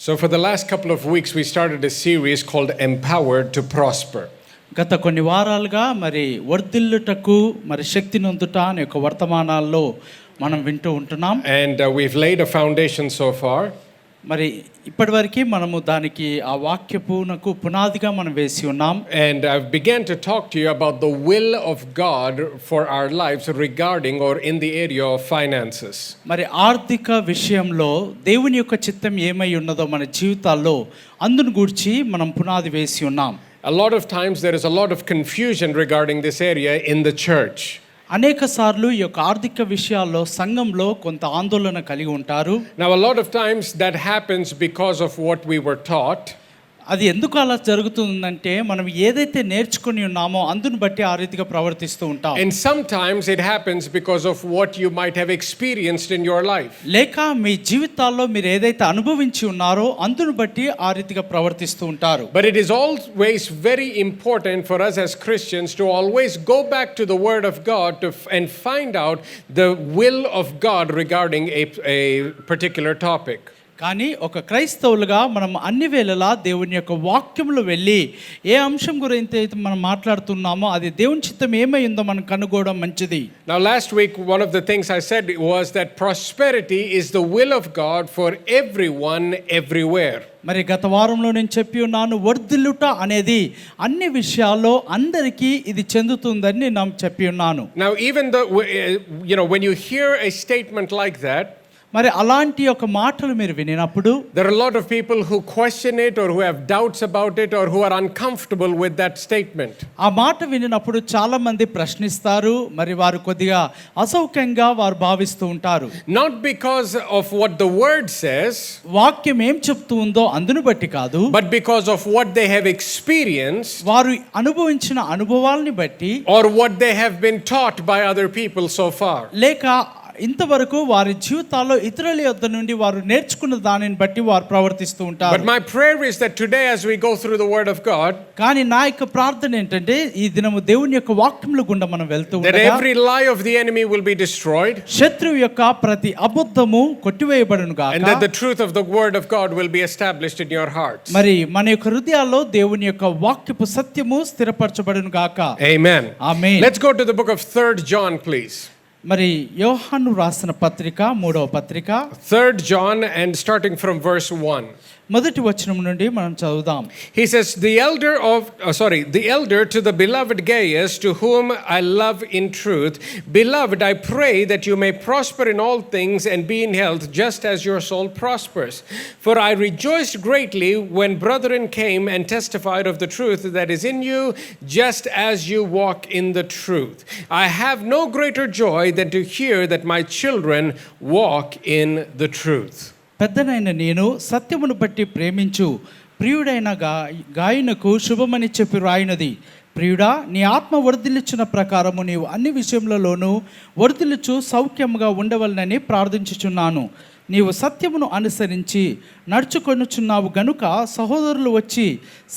So for the last couple of weeks we started a series called Empowered to Prosper. గత కొన్ని వారాలుగా మరి వర్ధిల్లుటకు మరి శక్తి నొందుట అనే ఒక వర్తమానాల్లో మనం వింటూ ఉంటున్నాం. And we've laid a foundation so far. మరి ఇప్పటివరకు మనము దానికి ఆ వాక్యపునకు పునాదిగా మనం వేసి ఉన్నాం. And I began to talk to you about the will of God for our lives regarding or in the area of finances. మరి ఆర్థిక విషయంలో దేవుని యొక్క చిత్తం ఏమై ఉన్నదో మన జీవితాల్లో అందును గూర్చి మనం పునాది వేసి ఉన్నాం. A lot of times there is a lot of confusion regarding this area in the church. అనేక సార్లు ఈ యొక్క ఆర్థిక విషయాల్లో సంఘంలో కొంత ఆందోళన కలిగి ఉంటారు. Now a lot of times that happens because of what we were taught. అది ఎందుకు అలా జరుగుతుందంటే మనం ఏదైతే నేర్చుకుని ఉన్నామో అందును బట్టి ఆ రీతిగా ప్రవర్తిస్తూ ఉంటాం. And sometimes it happens because of what you might have experienced in your life. లేక మీ జీవితాల్లో మీరు ఏదైతే అనుభవించి ఉన్నారో అందును బట్టి ఆ రీతిగా ప్రవర్తిస్తూ ఉంటారు. But it is always very important for us as Christians to always go back to the Word of God and find out the will of God regarding a particular topic. కానీ ఒక క్రైస్తవులుగా మనం అన్ని వేళలా దేవుని యొక్క వాక్యంలో వెళ్ళి ఏ అంశం గురించి అయితే మనం మాట్లాడుతున్నామో అది దేవుని చిత్తం ఏమై ఉందో మనం కనుగొనడం మంచిది. Now last week one of the things I said was that prosperity is the will of God for everyone everywhere. మరి గత వారంలో నేను చెప్పి ఉన్నాను, వర్ధిల్లుట అనేది అన్ని విషయాల్లో అందరికీ ఇది చెందుతుందని నేను చెప్పి ఉన్నాను. Now even though when you hear a statement like that, మరి అలాంటి ఒక మాటలు మీరు వినినప్పుడు there are a lot of people who question it or who have doubts about it or who are uncomfortable with that statement. ఆ మాట వినినప్పుడు చాలా మంది ప్రశ్నిస్తారు, మరి వారు కొద్దిగా అసౌక్యంగా వారు భావిస్తూ ఉంటారు. Not because of what the word says, వాక్యం ఏం చెప్తూ ఉందో అందును బట్టి కాదు, but because of what they have experienced, వారు అనుభవించిన అనుభవాల్ని బట్టి, or what they have been taught by other people so far. లేక ఇంతవరకు వారి జీవితాల్లో ఇతరుల యొద్ద నుండి వారు నేర్చుకున్న దానిని బట్టి వారు ప్రవర్తిస్తూ ఉంటారు. But my prayer is that today as we go through the word of God, కానీ నా యొక్క ప్రార్థన ఏంటంటే ఈ దినము దేవుని యొక్క వాక్యముల గుండా మనం వెళ్తూ that ఉండగా every lie of the enemy will be destroyed, శత్రువు యొక్క ప్రతి అబద్ధము కొట్టివేయబడును గాక, and that the truth of the word of God will be established in your hearts. మరి మన యొక్క హృదయాల్లో దేవుని యొక్క వాక్యపు సత్యము స్థిరపరచబడును గాక. Amen. Amen. Let's go to the book of 3rd John, please. మరి యోహాను రాసిన పత్రిక 3వ పత్రిక 3rd John and starting from verse 1. మొదటి వచనం నుండి మనం చదువుదాం. He says, the elder to the beloved Gaius, to whom I love in truth, beloved, I pray that you may prosper in all things and be in health, just as your soul prospers. For I rejoiced greatly when brethren came and testified of the truth that is in you, just as you walk in the truth. I have no greater joy than to hear that my children walk in the truth. పెద్దనైన నేను సత్యమును బట్టి ప్రేమించు ప్రియుడైన గాయనకు శుభమని చెప్పి రాయినది. ప్రియుడా, నీ ఆత్మ వర్ధిల్లుచున్న ప్రకారము నీవు అన్ని విషయములలోనూ వర్ధిల్లుచు సౌఖ్యముగా ఉండవలనని ప్రార్థించుచున్నాను. నీవు సత్యమును అనుసరించి నడుచుకొనుచున్నావు గనుక సహోదరులు వచ్చి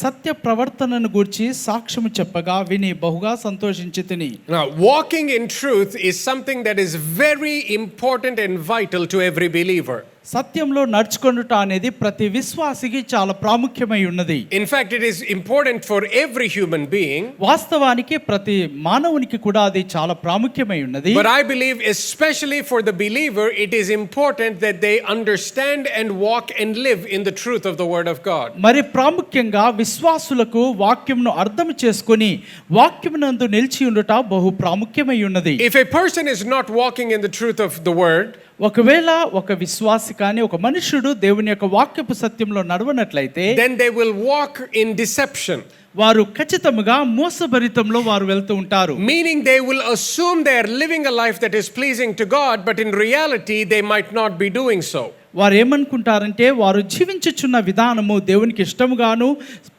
సత్య ప్రవర్తనను గూర్చి సాక్ష్యము చెప్పగా విని బహుగా సంతోషించితిని. Now, walking in truth is something that is very important and vital to every believer. సత్యంలో నడుచుకొనుట అనేది ప్రతి విశ్వాసికి చాలా ప్రాముఖ్యమై ఉన్నది. In fact, it is important for every human being. వాస్తవానికి ప్రతి మానవునికి కూడా అది చాలా ప్రాముఖ్యమై ఉన్నది. But I believe especially for the believer it is important that they understand and walk and live in the truth of the word of God. మరి ప్రాముఖ్యంగా విశ్వాసులకు వాక్యమును అర్థం చేసుకొని వాక్యమునందు నిలిచి ఉండుట బహు ప్రాముఖ్యమై ఉన్నది. If a person is not walking in the truth of the word, ఒకవేళ ఒక విశ్వాసి కానీ ఒక మనుషుడు దేవుని యొక్క వాక్యపు సత్యంలో నడవనట్లయితే then they will walk in deception. వారు ఖచ్చితంగా మోసభరితంలో వారు వెళ్తూ ఉంటారు. Meaning they will assume they are living a life that is pleasing to God, but in reality they might not be doing so. వారు ఏమనుకుంటారంటే వారు జీవించుచున్న విధానము దేవునికి ఇష్టముగాను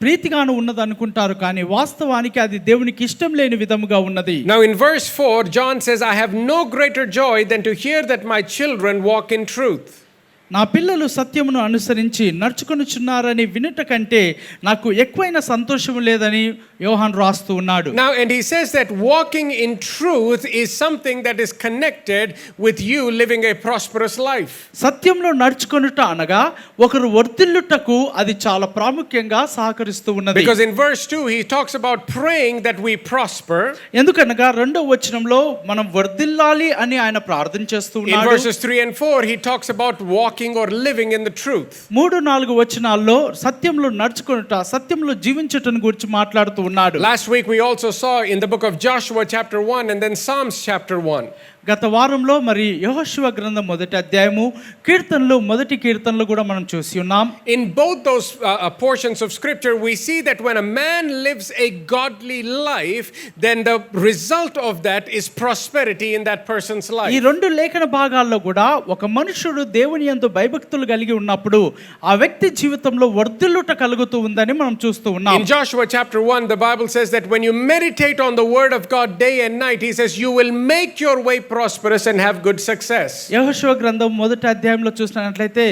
ప్రీతిగాను ఉన్నది అనుకుంటారు, కానీ వాస్తవానికి అది దేవునికి ఇష్టం లేని విధముగా ఉన్నది. Now in verse 4 John says, I have no greater joy than to hear that my children walk in truth. నా పిల్లలు సత్యమును అనుసరించి నడుచుకొనుచున్నారని వినుట కంటే నాకు ఎక్కువైన సంతోషం లేదని యోహాను రాస్తూ ఉన్నాడు. Now, and he says that walking in truth is something that is connected with you living a prosperous life. సత్యంలో నడుచుకొనుట అనగా ఒకరు వర్ధిల్లుటకు అది చాలా ప్రాముఖ్యంగా సహకరిస్తూ ఉన్నది. Because in verse 2 he talks about praying that we prosper. ఎందుకనగా 2వ వచనంలో మనం వర్ధిల్లాలి అని ఆయన ప్రార్థన చేస్తూ In ఉన్నాడు. verses 3 and 4 he talks about walking or living in the truth. 3-4 వచనాల్లో సత్యంలో నడుచుకొనుట, సత్యంలో జీవించుటను గురించి మాట్లాడుతూ ఉన్నాడు. Last week we also saw in the book of Joshua chapter 1 and then Psalms chapter 1. గత వారంలో మరి యెహోషువ గ్రంథం 1వ అధ్యాయము, కీర్తనలు 1వ కీర్తనలు కూడా మనం చూసి ఉన్నాం. In both those portions of scripture we see that when a man lives a godly life, then the result of that is prosperity in that person's ఈ life. 2 లేఖన భాగాల్లో కూడా ఒక మనుషుడు దేవుని యందు భయభక్తులు కలిగి ఉన్నప్పుడు ఆ వ్యక్తి జీవితంలో వర్ధిల్లుట కలుగుతూ ఉందని మనం చూస్తూ ఉన్నాం. In Joshua chapter 1 the Bible says that when you meditate on the word of God day and night, he says you will make your way prosperous and have good success. యెహోషువ గ్రంథం 1వ అధ్యాయంలో చూసినట్లయితే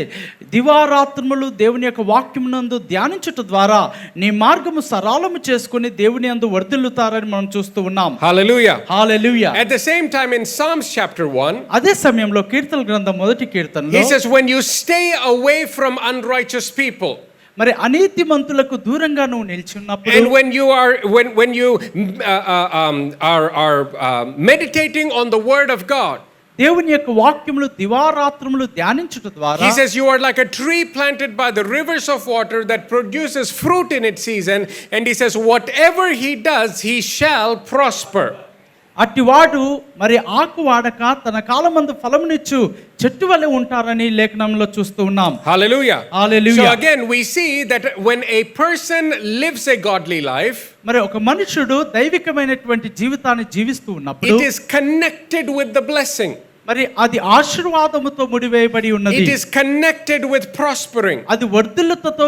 దివారాత్రములు దేవుని యొక్క వాక్యమునందు ధ్యానించుట ద్వారా నీ మార్గము సరళము చేసుకొని దేవుని యందు వర్ధిల్లుతారని మనం చూస్తూ ఉన్నాం. Hallelujah. Hallelujah. At the same time in Psalms chapter 1 అదే సమయంలో కీర్తనల గ్రంథం 1వ కీర్తనలో he says when you stay away from unrighteous people మరి అనీతిమంతులకు దూరంగా నువ్వు నిలిచి ఉన్నప్పుడు, and when you are meditating on the word of God, దేవుని యొక్క వాక్యములు దివారాత్రములు ధ్యానించుట ద్వారా he says you are like a tree planted by the rivers of water that produces fruit in its season, and he says whatever he does he shall prosper. అట్టివాడు మరి ఆకు వాడక తన కాలమందు ఫలమునిచ్చు చెట్టు వలె ఉంటారని లేఖనంలో చూస్తూ ఉన్నాం. Hallelujah. Hallelujah. So again we see that when a person lives a godly life, మరి ఒక మనుషుడు దైవికమైనటువంటి జీవితాన్ని జీవిస్తూ ఉన్నప్పుడు it is connected with the blessing. మరి అది ఆశీర్వాదముతో ముడివేయబడి ఉన్నది. It is connected with prospering. అది వర్ధిల్లుతతో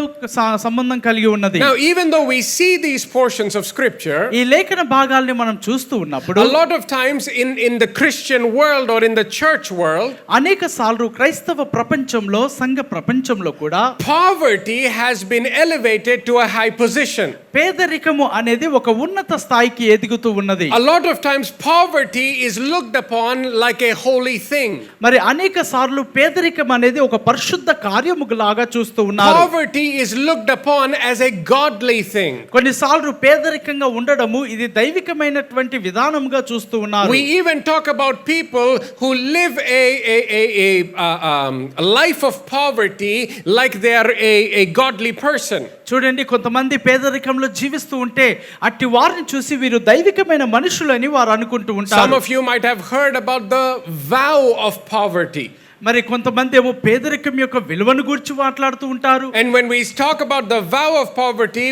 సంబంధం కలిగి ఉన్నది. Now even though we see these portions of scripture, ఈ లేఖన భాగాల్ని మనం చూస్తూ ఉన్నప్పుడు a lot of times in the Christian world or in the church world, అనేక సార్లు క్రైస్తవ ప్రపంచంలో, సంఘ ప్రపంచంలో కూడా poverty has been elevated to a high position. పేదరికము అనేది ఒక ఉన్నత స్థాయికి ఎదుగుతూ ఉన్నది. A lot of times poverty is looked upon like a holy thing. మరి అనేక సార్లు పేదరికం అనేది ఒక పరిశుద్ధ కార్యములాగా చూస్తూ ఉన్నారు. Poverty is looked upon as a godly thing. కొన్నిసార్లు పేదరికంగా ఉండడము ఇది దైవికమైనటువంటి విధానంగా చూస్తూ ఉన్నారు. We even talk about people who live a life of poverty like they are a godly person. చూడండి, కొంతమంది పేదరికంలో జీవిస్తూ ఉంటే అట్టి వారిని చూసి వీరు దైవికమైన మనుషులని వారు అనుకుంటూ Some ఉంటారు. of you might have heard about the vow of poverty. మరి కొంతమంది ఏమో పేదరికం యొక్క విలువను గురించి మాట్లాడుతూ ఉంటారు. And when we talk about the vow of poverty,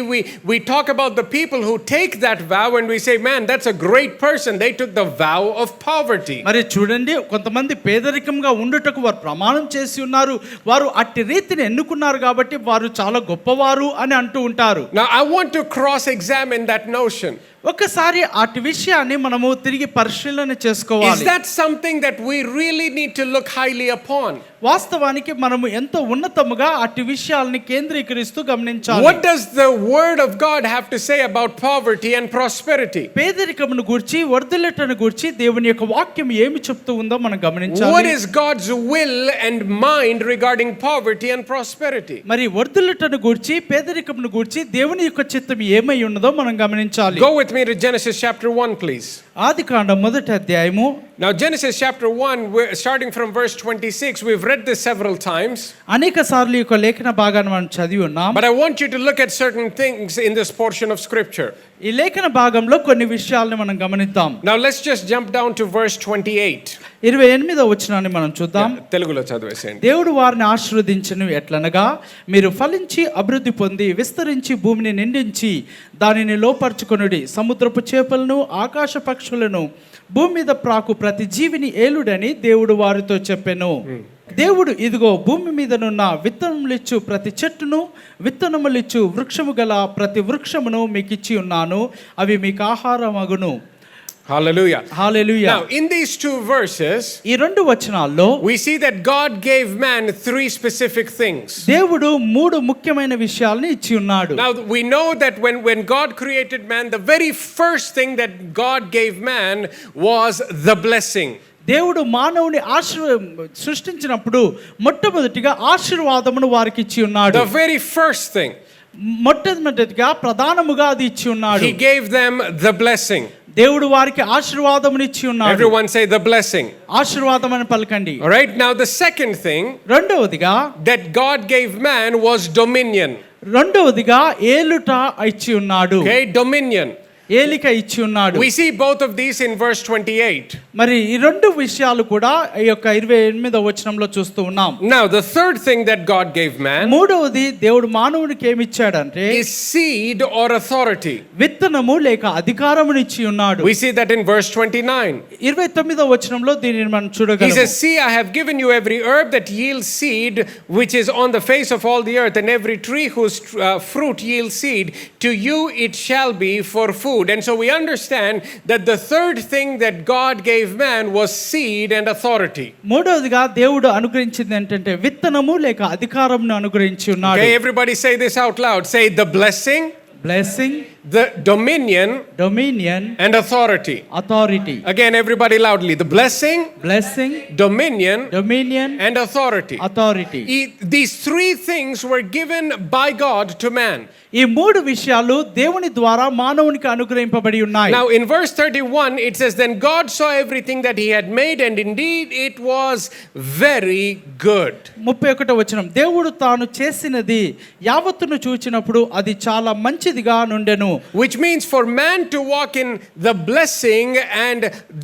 we talk about the people who take that vow and we say, man, that's a great person. They took the vow of poverty. మరి చూడండి, కొంతమంది పేదరికంగా ఉండుటకు వారు ప్రమాణం చేసి ఉన్నారు. వారు అట్టి రీతిని ఎన్నుకున్నారు కాబట్టి వారు చాలా గొప్పవారు అని అంటూ ఉంటారు. Now I want to cross-examine that notion. ఒకసారి అటు విషయాన్ని మనము తిరిగి పరిశీలన Is చేసుకోవాలి. that something that we really need to look highly upon? వాస్తవానికి మనము ఎంతో ఉన్నతముగా అటు విషయాల్ని కేంద్రీకరిస్తూ గమనించాలి. What does the word of God have to say about poverty and prosperity? పేదరికమును గూర్చి, వర్ధిల్లటను గూర్చి దేవుని యొక్క వాక్యం ఏమి చెప్తూ ఉందో మనం What గమనించాలి. is God's will and mind regarding poverty and prosperity? మరి వర్ధిల్లటను గూర్చి, పేదరికమును గూర్చి దేవుని యొక్క చిత్తం ఏమై ఉన్నదో మనం గమనించాలి. Go with me to Genesis chapter 1, please. ఆదికాండం 1వ అధ్యాయము. Now Genesis chapter 1, starting from verse 26, we've read this several times. అనేక సార్లు ఈ యొక్క లేఖన భాగాన్ని మనం చదివి ఉన్నాం. But I want you to look at certain things in this portion of scripture. ఈ లేఖన భాగంలో కొన్ని విషయాలను మనం గమనిద్దాం. Now let's just jump down to verse 28. 28వ వచనాన్ని మనం చూద్దాం. తెలుగులో చదివేసేయండి. దేవుడు వారిని ఆశీర్వదించెను ఎట్లనగా, మీరు ఫలించి అభివృద్ధి పొంది విస్తరించి భూమిని నిండించి దానిని లోపరుచుకొనుడి, సముద్రపు చేపలను ఆకాశ పక్షులను భూమి మీద ప్రాకు ప్రతి జీవిని ఏలుడని దేవుడు వారితో చెప్పెను. దేవుడు ఇదిగో భూమి మీదనున్న విత్తనములిచ్చు ప్రతి చెట్టును, విత్తనములిచ్చు వృక్షము గల ప్రతి వృక్షమును మీకు ఇచ్చి ఉన్నాను, అవి మీకు ఆహారమగును. Hallelujah. Hallelujah. Now, in these two verses, ఈ రెండు వచనాల్లో we see that God gave man three specific things. దేవుడు మూడు ముఖ్యమైన విషయాలను ఇచ్చి ఉన్నాడు. Now, we know that when God created man, the very first thing that God gave man was the blessing. దేవుడు మానవుని సృష్టించినప్పుడు మొట్టమొదటిగా ఆశీర్వాదమును వారికి ఇచ్చి ఉన్నాడు. The very first thing. మొట్టమొదటిగా ప్రధానముగా అది ఇచ్చి ఉన్నాడు. He gave them the blessing. దేవుడు వారికి ఆశీర్వాదమును ఇచ్చి ఉన్నాడు. Everyone say the blessing. ఆశీర్వాదం అని పలకండి. All right, now the second thing రెండవదిగా that God gave man was dominion. రెండవదిగా ఏలుట ఇచ్చి ఉన్నాడు. Okay, dominion. ఏలిక ఇచ్చి ఉన్నాడు. We see both of these in verse 28. మరి ఈ రెండు విషయాలు కూడా ఈ యొక్క 28వ వచనంలో చూస్తూ ఉన్నాం. Now the third thing that God gave man మూడవది దేవుడు మానవునికి ఏమి ఇచ్చాడంటే is seed or authority. విత్తనము లేక అధికారమును ఇచ్చి ఉన్నాడు. We see that in verse 29. 29వ వచనంలో దీనిని మనం He చూడగలము. says, "See, I have given you every herb that yields seed, which is on the face of all the earth, and every tree whose fruit yields seed. To you it shall be for food." And so we understand that the third thing that God gave man was seed and authority. మూడవదిగా దేవుడు అనుగ్రహించింది ఏంటంటే విత్తనము లేక అధికారమును అనుగ్రహించి ఉన్నాడు. Okay, everybody say this out loud. Say the blessing, blessing, the dominion, dominion, and authority. Authority. Again, everybody loudly. The blessing, blessing, dominion, dominion, and authority. Authority. These three things were given by God to man. ఈ మూడు విషయాలు దేవుని ద్వారా మానవునికి అనుగ్రహింపబడి ఉన్నాయి. Now in verse 31 it says, "Then God saw everything that he had made, and indeed it was very good." 31వ వచనం, దేవుడు తాను చేసినది యావత్తును చూచినప్పుడు అది చాలా మంచిదిగా నుండెను. Which means for man to walk in the blessing and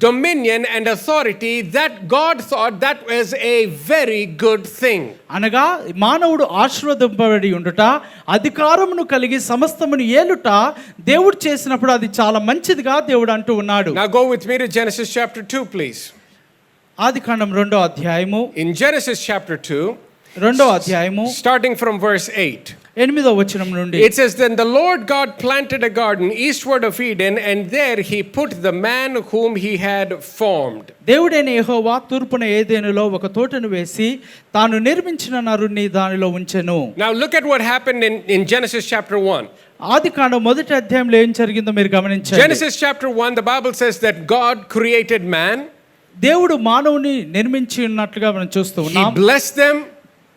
dominion and authority, that God thought that was a very good thing. అనగా మానవుడు ఆశీర్వదింపబడి ఉండుట, అధికారమును కలిగి సమస్తమును ఏలుట దేవుడు చేసినప్పుడు అది చాలా మంచిదిగా దేవుడు అంటూ ఉన్నాడు. Now go with me to Genesis chapter 2, please. ఆదికాండం 2వ అధ్యాయము. In Genesis chapter 2, 2వ అధ్యాయము starting from verse 8. 8వ వచనం నుండి It says, "Then the Lord God planted a garden eastward of Eden, and there he put the man whom he had formed." దేవుడైన యెహోవా తూర్పున ఏదెనులో ఒక తోటను వేసి తాను నిర్మించిన నరుని దానిలో ఉంచెను. Now look at what happened in Genesis chapter 1. ఆదికాండం 1వ అధ్యాయంలో ఏం జరిగిందో మీరు గమనించండి. Genesis chapter 1, the Bible says that God created man. దేవుడు మానవుని నిర్మించి ఉన్నట్లుగా మనం చూస్తూ He ఉన్నాం. blessed them.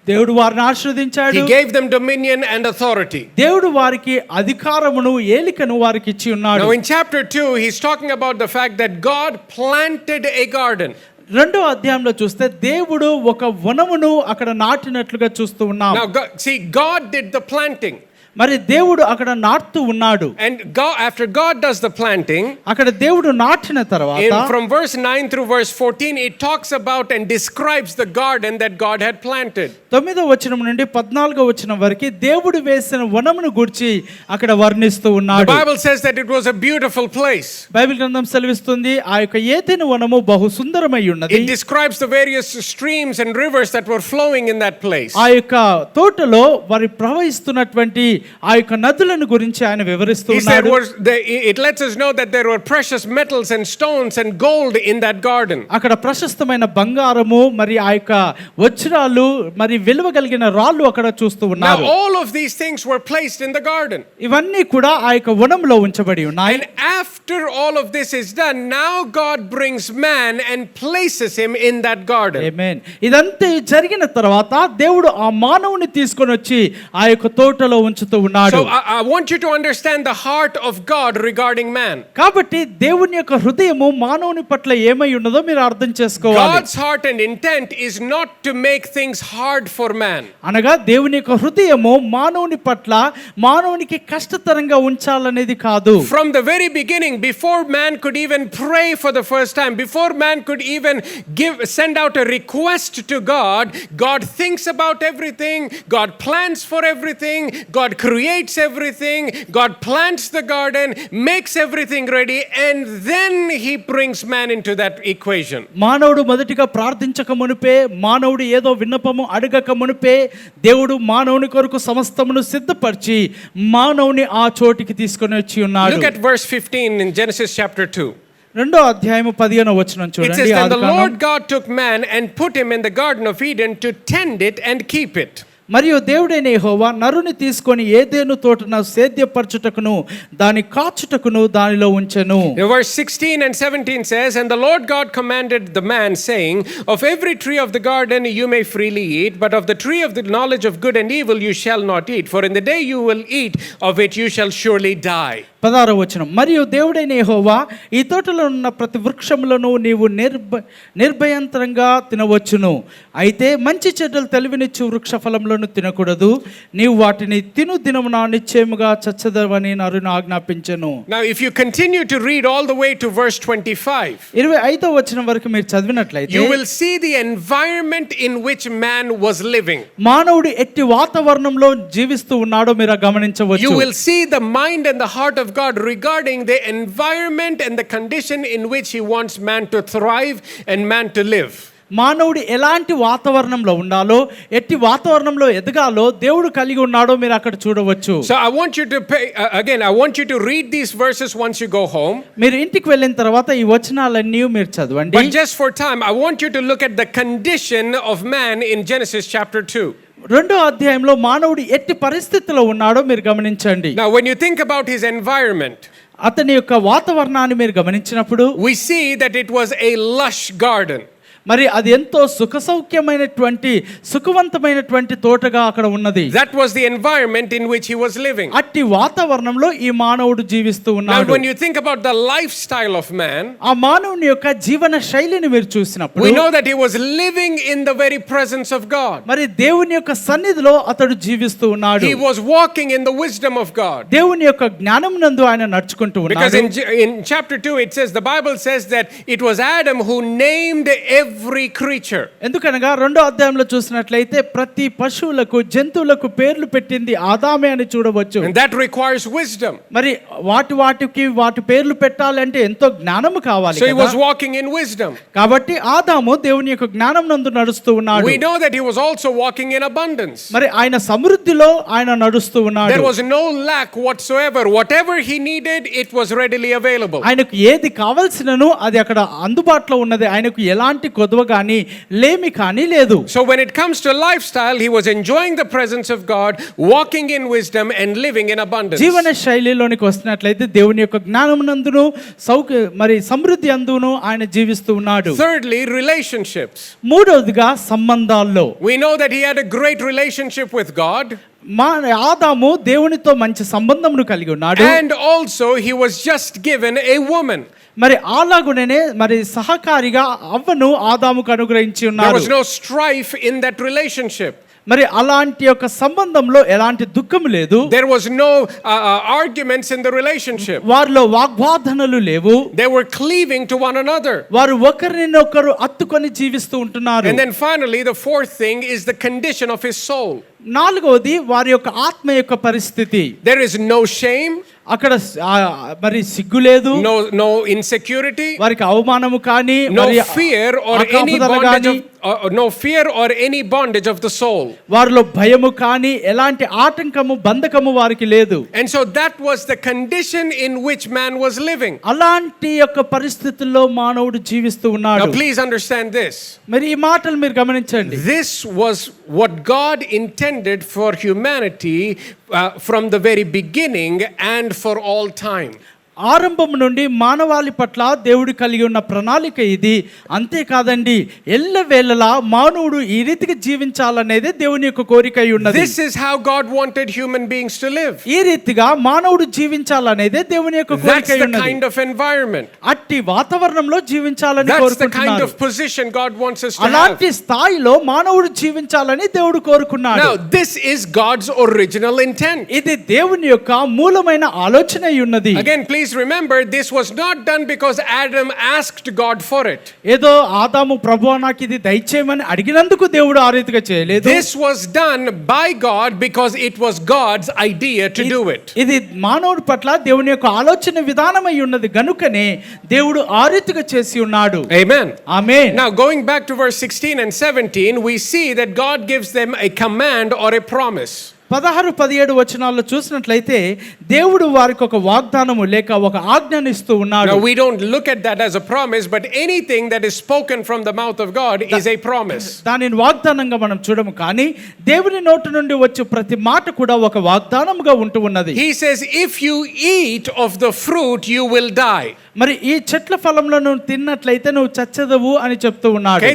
దేవుడు వారిని ఆశీర్వదించాడు. He gave them dominion and authority. దేవుడు వారికి అధికారమును ఏలికను వారికి ఇచ్చి ఉన్నాడు. Now in chapter 2, he's talking about the fact that God planted a garden. 2వ అధ్యాయంలో చూస్తే దేవుడు ఒక వనమును అక్కడ నాటినట్లుగా చూస్తూ ఉన్నాం. Now see, God did the planting. మరి దేవుడు అక్కడ నాటుతూ ఉన్నాడు. And God, after God does the planting, అక్కడ దేవుడు నాటిన తర్వాత from verse 9 through verse 14, it talks about and describes the garden that God had planted. 9వ వచనం నుండి 14వ వచనం వరకు దేవుడు వేసిన వనమును గురించి అక్కడ వర్ణిస్తూ The ఉన్నాడు. Bible says that it was a beautiful place. Bible గ్రంథం సెలవిస్తుంది ఆ యొక్క ఏదెను వనము బహు సుందరమై ఉన్నది. It describes the various streams and rivers that were flowing in that place. ఆ యొక్క తోటలో వారి ప్రవహిస్తున్నటువంటి ఆ యొక్క నదులను గురించి ఆయన వివరిస్తూ He said ఉన్నాడు. it lets us know that there were precious metals and stones and gold in that garden. అక్కడ ప్రశస్తమైన బంగారము మరి ఆ యొక్క వజ్రాలు మరి విలువ కలిగిన రాళ్ళు అక్కడ చూస్తూ Now ఉన్నారు. all of these things were placed in the garden. ఇవన్నీ కూడా ఆ యొక్క వనంలో ఉంచబడి ఉన్నాయి. And after all of this is done, now God brings man and places him in that garden. ఆమేన్. ఇదంతా జరిగిన తర్వాత దేవుడు ఆ మానవుని తీసుకొని వచ్చి ఆ యొక్క తోటలో ఉంచుతూ ఉన్నాడు. So I want you to understand the heart of God regarding man. కాబట్టి దేవుని యొక్క హృదయము మానవుని పట్ల ఏమై ఉన్నదో మీరు అర్థం చేసుకోవాలి. God's heart and intent is not to make things hard for man. అనగా దేవుని యొక్క హృదయము మానవుని పట్ల మానవునికి కష్టతరంగా ఉంచాలనేది కాదు. From the very beginning, before man could even pray for the first time, before man could even send out a request to God, God thinks about everything, God plans for everything, God creates everything, God plants the garden, makes everything ready, and then he brings man into that equation. మానవుడు మొదటిగా ప్రార్థించక మునిపే, మానవుడు ఏదో విన్నపము అడగక మునిపే దేవుడు మానవుని కొరకు సమస్తమును సిద్ధపరిచి మానవుని ఆ చోటికి తీసుకొని వచ్చి ఉన్నాడు. Look at verse 15 in Genesis chapter 2. రెండో అధ్యాయము 15వ వచనం It చూడండి. says, Then the Adikandam. Lord God took man and put him in the Garden of Eden to tend it and keep it. మరియు దేవుడైన యెహోవా నరుని తీసుకొని ఏదెను తోటను సేద్యపరచుటకును దాని కాచుటకును దానిలో ఉంచెను. Verse 16 and 17 says, And the Lord God commanded the man, saying, Of every tree of the garden you may freely eat, but of the tree of the knowledge of good and evil you shall not eat, for in the day you will eat of it you shall surely die. 16వ వచనం. మరియు దేవుడైన యెహోవా ఈ తోటలో ఉన్న ప్రతి వృక్షములను నీవు నిర్భయంతరంగా తినవచ్చును, అయితే మంచి చెడ్డలు తెలివినిచ్చు వృక్ష ఫలములను తినకూడదు, నీవు వాటిని తిను దినమున నిశ్చయముగా చచ్చదవని నరుని ఆజ్ఞాపించెను. Now if you continue to read all the way to verse 25, 25వ వచనం వరకు మీరు చదివినట్లయితే you will see the environment in which man was living. మానవుడు ఎట్టి వాతావరణంలో జీవిస్తూ ఉన్నాడో మీరు గమనించవచ్చు. You will see the mind and the heart of God regarding the environment and the condition in which he wants man to thrive and man to live. మానవుడు ఎలాంటి వాతావరణంలో ఉండాలో, ఎట్టి వాతావరణంలో ఎదగాలో దేవుడు కలిగి ఉన్నాడో మీరు అక్కడ చూడవచ్చు. So I want you to pay again, I want you to read these verses once you go home. మీరు ఇంటికి వెళ్ళిన తర్వాత ఈ వచనాలన్నీ మీరు చదవండి. But just for time, I want you to look at the condition of man in Genesis chapter 2. రెండో అధ్యాయంలో మానవుడు ఎట్టి పరిస్థితిలో ఉన్నాడో మీరు గమనించండి. Now when you think about his environment, అతని యొక్క వాతావరణాన్ని మీరు గమనించినప్పుడు we see that it was a lush garden. మరి అది ఎంతో సుఖసౌఖ్యమైనటువంటి సుఖవంతమైనటువంటి తోటగా అక్కడ ఉన్నది. That was the environment in which he was living. అట్టి వాతావరణంలో ఈ మానవుడు జీవిస్తూ Now ఉన్నాడు. when you think about the lifestyle of man, ఆ మానవుని యొక్క జీవన శైలిని మీరు చూసినప్పుడు we know that he was living in the very presence of God. మరి దేవుని యొక్క సన్నిధిలో అతడు జీవిస్తూ ఉన్నాడు. He was walking in the wisdom of God. దేవుని యొక్క జ్ఞానమునందు ఆయన నడుచుకుంటూ Because ఉన్నాడు. in chapter 2 it says, the Bible says that it was Adam who named every creature. ఎందుకనగా రెండో అధ్యాయంలో చూసినట్లయితే ప్రతి పశువులకు జంతువులకు పేర్లు పెట్టింది ఆదామే అని చూడవచ్చు. And that requires wisdom. మరి వాటి పేర్లు పెట్టాలంటే ఎంతో జ్ఞానము కావాలి So he కదా. was walking in wisdom. కాబట్టి ఆదాము దేవుని యొక్క జ్ఞానం నందు నడుస్తూ ఉన్నాడు. We know that he was also walking in abundance. మరి ఆయన సమృద్ధిలో ఆయన నడుస్తూ ఉన్నాడు. There was no lack whatsoever. Whatever he needed, it was readily available. ఆయనకు ఏది కావాల్సినను అది అక్కడ అందుబాటులో ఉన్నది. ఆయనకు ఎలాంటి కొదవ కానీ లేమి కానీ లేదు. So when it comes to lifestyle, he was enjoying the presence of God, walking in wisdom and living in abundance. జీవన శైలిలోనికి వస్తున్నట్లయితే దేవుని యొక్క జ్ఞానమునందును మరి సమృద్ధి అందును ఆయన జీవిస్తూ ఉన్నాడు. Thirdly, relationships. మూడవదిగా సంబంధాల్లో We know that he had a great relationship with God. ఆదాము దేవునితో మంచి సంబంధమును కలిగి ఉన్నాడు. And also he was just given a woman. మరి అలాగునే మరి సహకారిగా అవ్వను ఆదాముకు అనుగ్రహించి There ఉన్నారు. was no strife in that relationship. మరి అలాంటి యొక్క సంబంధంలో ఎలాంటి దుఃఖం లేదు. There was no arguments in the relationship. వారిలో వాగ్వాదనలు లేవు. They were cleaving to one another. వారు ఒకరినొకరు అత్తుకొని జీవిస్తూ ఉంటున్నారు. And then finally, the fourth thing is the condition of his soul. నాలుగవది వారి యొక్క ఆత్మ యొక్క పరిస్థితి. There is no shame. అక్కడ మరి సిగ్గు లేదు. No insecurity. వారికి అవమానము కానీ No fear or any bondage of no fear or any bondage of the soul. వారిలో భయము కానీ ఎలాంటి ఆటంకము బంధకము వారికి లేదు. And so that was the condition in which man was living. అలాంటి యొక్క పరిస్థితుల్లో మానవుడు జీవిస్తూ ఉన్నాడు. Now please understand this. మరి ఈ మాటలు మీరు గమనించండి. This was what God intended for humanity from the very beginning and for all time. ఆరంభం నుండి మానవాళి పట్ల దేవుడు కలిగి ఉన్న ప్రణాళిక ఇది. అంతేకాదండి, ఎల్లవేళలా మానవుడు ఈ రీతికి జీవించాలనేదే దేవుని యొక్క కోరిక అయి ఉన్నది. This is how God wanted human beings to live. ఈ రీతిగా మానవుడు జీవించాలనేదే దేవుని యొక్క కోరిక That's అయి the ఉన్నది. kind of environment. అట్టి వాతావరణంలో జీవించాలని That's the kind కోరుకుంటున్నారు. of position God wants us to have. అలాంటి స్థాయిలో మానవుడు జీవించాలని దేవుడు కోరుకున్నాడు. Now this is God's original intent. ఇది దేవుని యొక్క మూలమైన ఆలోచన అయి ఉన్నది. Again, please remember, this was not done because Adam asked God for it. ఏదో ఆదాము ప్రభువా నాకు ఇది దయచేయమని అడిగినందుకు దేవుడు ఆ రీతిగా చేయలేదు. This was done by God because it was God's idea to do it. ఇది మానవుడి పట్ల దేవుని యొక్క ఆలోచన విధానమై ఉన్నది గనుకనే దేవుడు ఆ రీతిగా చేసి ఉన్నాడు. Amen. Amen. Now going back to verse 16 and 17, we see that God gives them a command or a promise. 16-17 వచనాల్లో చూసినట్లయితే దేవుడు వారికి ఒక వాగ్దానము లేక ఒక ఆజ్ఞను ఇస్తూ ఉన్నాడు. Now, we don't look at that as a promise, but anything that is spoken from the mouth of God is a promise. దానిని వాగ్దానంగా మనం చూడము, కానీ దేవుని నోటి నుండి వచ్చే ప్రతి మాట కూడా ఒక వాగ్దానముగా ఉంటూ ఉన్నది. He says, if you eat of the fruit, you will die. మరి ఈ చెట్ల ఫలంలో నువ్వు తిన్నట్లయితే నువ్వు చచ్చెదవు అని చెప్తూ ఉన్నాడు. Okay,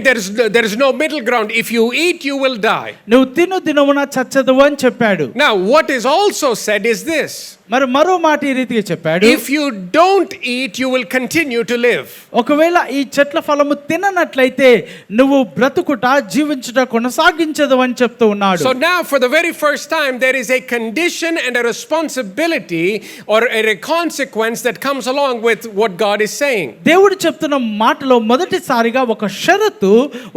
there is no middle ground. If you eat, you will die. నువ్వు దినమున చచ్చెదవు అని చెప్పాడు. Now, what is also said is this. మరి మరో మాట ఈ రీతిగా చెప్పాడు, If you don't eat, you will continue to live. ఒకవేళ ఈ చెట్ల ఫలము తిననట్లయితే నువ్వు బ్రతుకుట జీవించుట కొనసాగించదు అని చెప్తూ ఉన్నాడు. So now, for the very first time, there is a condition and a responsibility or a consequence that comes along with what God is saying. దేవుడు చెప్తున్న మాటలో మొదటిసారిగా ఒక షరతు,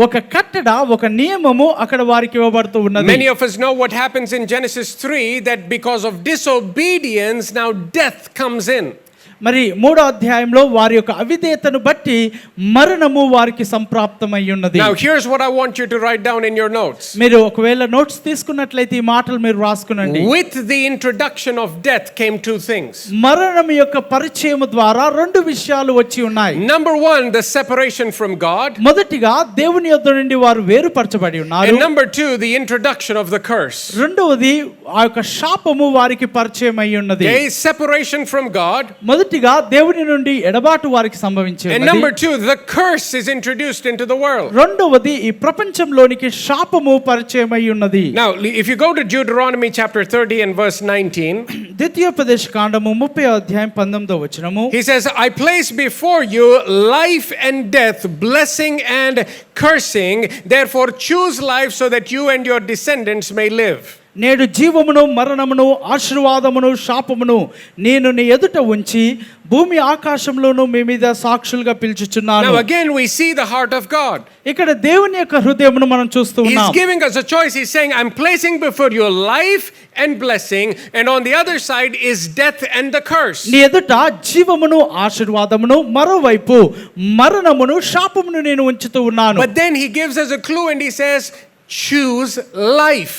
ఒక కట్టడ, ఒక నియమము అక్కడ వారికి ఇవ్వబడుతూ ఉన్నది. Many of us know what happens in Genesis 3, that because of disobedience, now death comes in. మరి 3వ అధ్యాయంలో వారి యొక్క అవిధేయతను బట్టి మరణము వారికి సంప్రాప్తమై ఉన్నది. Now, here's what I want you to write down in your notes. మీరు ఒకవేళ నోట్స్ తీసుకున్నట్లయితే ఈ మాటలు మీరు రాసుకునండి. With the introduction of death came two things. మరణం యొక్క పరిచయం ద్వారా రెండు విషయాలు వచ్చి ఉన్నాయి. Number one, the separation from God. మొదటిగా దేవుని యొద్ద నుండి వారు వేరుపరచబడి ఉన్నారు. And number two, the introduction of the curse. రెండవది ఆ యొక్క శాపము వారికి పరిచయం అయి ఉన్నది. Okay, separation from God. మొదటిగా దేవుని నుండి ఎడబాటు వారికి సంభవించింది. And number two, the curse is introduced into the world. రెండవది ఈ ప్రపంచంలోనికి శాపము పరిచయం అయి ఉన్నది. Now, if you go to Deuteronomy chapter 30 and verse 19, ద్వితీయోపదేశ కాండము 30వ అధ్యాయం 19వ వచనము, he says, I place before you life and death, blessing and cursing. Therefore, choose life so that you and your descendants may live. నేడు జీవమును మరణమును ఆశీర్వాదమును శాపమును నేను నీ ఎదుట ఉంచి భూమి ఆకాశంలోను మీ మీద సాక్షులుగా పిలుచుచున్నాను. Now again we see the heart of God. ఇక్కడ దేవుని యొక్క హృదయమును మనం చూస్తూ ఉన్నాం. He's giving us a choice. He's saying, I'm placing before you life and blessing, and on the other side is death and the curse. నీ ఎదుట జీవమును ఆశీర్వాదమును మరోవైపు మరణమును శాపమును నేను ఉంచుతూ ఉన్నాను. But then he gives us a clue and he says, choose life.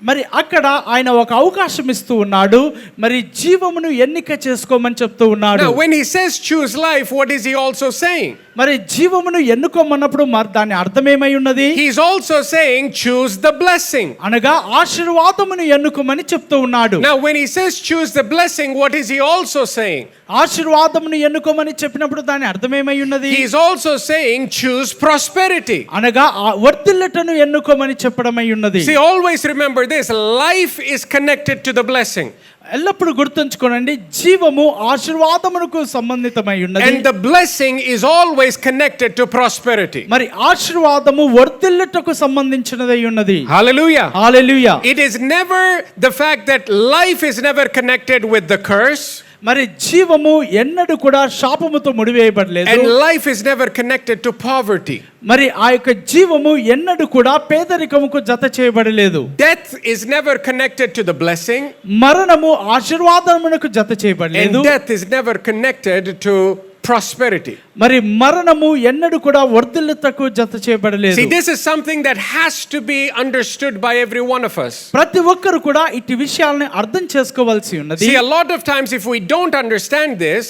మరి అక్కడ ఆయన ఒక అవకాశం ఇస్తూ ఉన్నాడు. మరి జీవమును ఎన్నిక చేసుకోమని చెప్తూ ఉన్నాడు. Now when he says choose life, what is he also saying? మరి జీవమును ఎన్నుకోమన్నప్పుడు మరి దాని అర్థం ఏమై ఉన్నది? He's also saying choose the blessing. అనగా ఆశీర్వాదమును ఎన్నుకోమని చెప్తూ ఉన్నాడు. Now when he says choose the blessing, what is he also saying? ఆశీర్వాదమును ఎన్నుకోమని చెప్పినప్పుడు దాని అర్థం ఏమై ఉన్నది? He's also saying choose prosperity. అనగా వర్ధిల్లటను ఎన్నుకోమని చెప్పడమై ఉన్నది. See, always remember this, life is connected to the blessing. ఎల్లప్పుడు గుర్తుంచుకోనండి, జీవము ఆశీర్వాదమునకు సంబంధితమై ఉన్నది. And the blessing is always connected to prosperity. మరి ఆశీర్వాదము వర్ధిల్లుటకు సంబంధించినదై ఉన్నది. Hallelujah. Hallelujah. It is never the fact that life is never connected with the curse. మరి జీవము ఎన్నడూ కూడా శాపముతో ముడివేయబడలేదు. And life is never connected to poverty. మరి ఆ యొక్క జీవము ఎన్నడూ కూడా పేదరికముకు జత చేయబడలేదు. Death is never connected to the blessing. మరణము ఆశీర్వాదమునకు జత చేయబడలేదు. And death is never connected to prosperity. మరి మరణము ఎన్నడూ కూడా వర్ధిల్లుటకు జత చేయబడలేదు. See, this is something that has to be understood by every one of us. ప్రతి ఒక్కరు కూడా ఇట్టి విషయాలను అర్థం చేసుకోవాల్సి ఉన్నది. See, a lot of times if we don't understand this,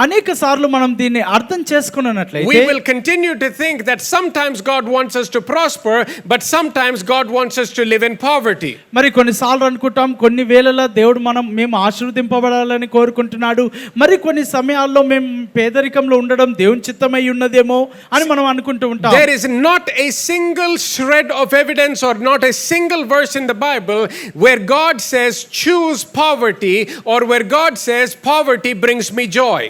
అనేక సార్లు మనం దీన్ని అర్థం చేసుకున్నట్లయితే we will continue to think that sometimes God wants us to prosper, but sometimes God wants us to live in poverty. మరి కొన్నిసార్లు అనుకుంటాం, కొన్ని వేళల దేవుడు మేము ఆశీర్వదింపబడాలని కోరుకుంటున్నాడు, మరి కొన్ని సమయాల్లో మేము పేదరికంలో ఉండడం దేవుని చిత్తమై ఉన్నదేమో అని మనం అనుకుంటూ ఉంటాం. There is not a single shred of evidence or not a single verse in the Bible where God says choose poverty or where God says poverty brings me joy.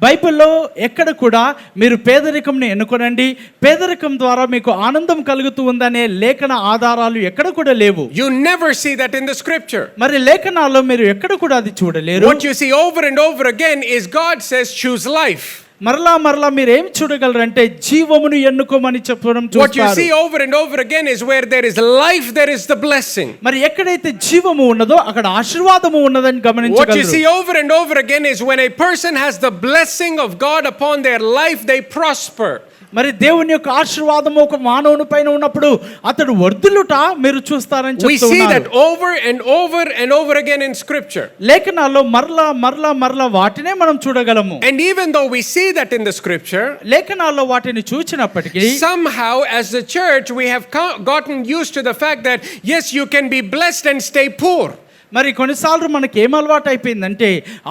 బైబిల్లో ఎక్కడ కూడా మీరు పేదరికంని ఎన్నుకోనండి, పేదరికం ద్వారా మీకు ఆనందం కలుగుతూ ఉందనే లేఖన ఆధారాలు ఎక్కడ కూడా లేవు. You never see that in the scripture. మరి లేఖనాల్లో మీరు ఎక్కడ కూడా అది చూడలేరు. What you see over and over again is God says choose life. మరలా మీరు ఏం చూడగలరంటే జీవమును ఎన్నుకోమని చెప్పడం చూస్తారు. What you see over and over again is where there is life, there is the blessing. మరి ఎక్కడైతే జీవము ఉన్నదో అక్కడ ఆశీర్వాదము ఉన్నదని గమనించగలరు. What you see over and over again is when a person has the blessing of God upon their life, they prosper. మరి దేవుని యొక్క ఆశీర్వాదం ఒక మానవుని పైన ఉన్నప్పుడు అతడు వర్ధిల్లుట మీరు చూస్తారని We చెప్తూ see ఉన్నారు. that over and over and over again in Scripture. లేఖనాల్లో మరలా వాటినే మనం చూడగలము. And even though we see that in the Scripture, లేఖనాల్లో వాటిని చూచినప్పటికీ somehow as the church we have gotten used to the fact that yes, you can be blessed and stay poor. మరి కొన్నిసార్లు మనకి ఏం అలవాటు అయిపోయిందంటే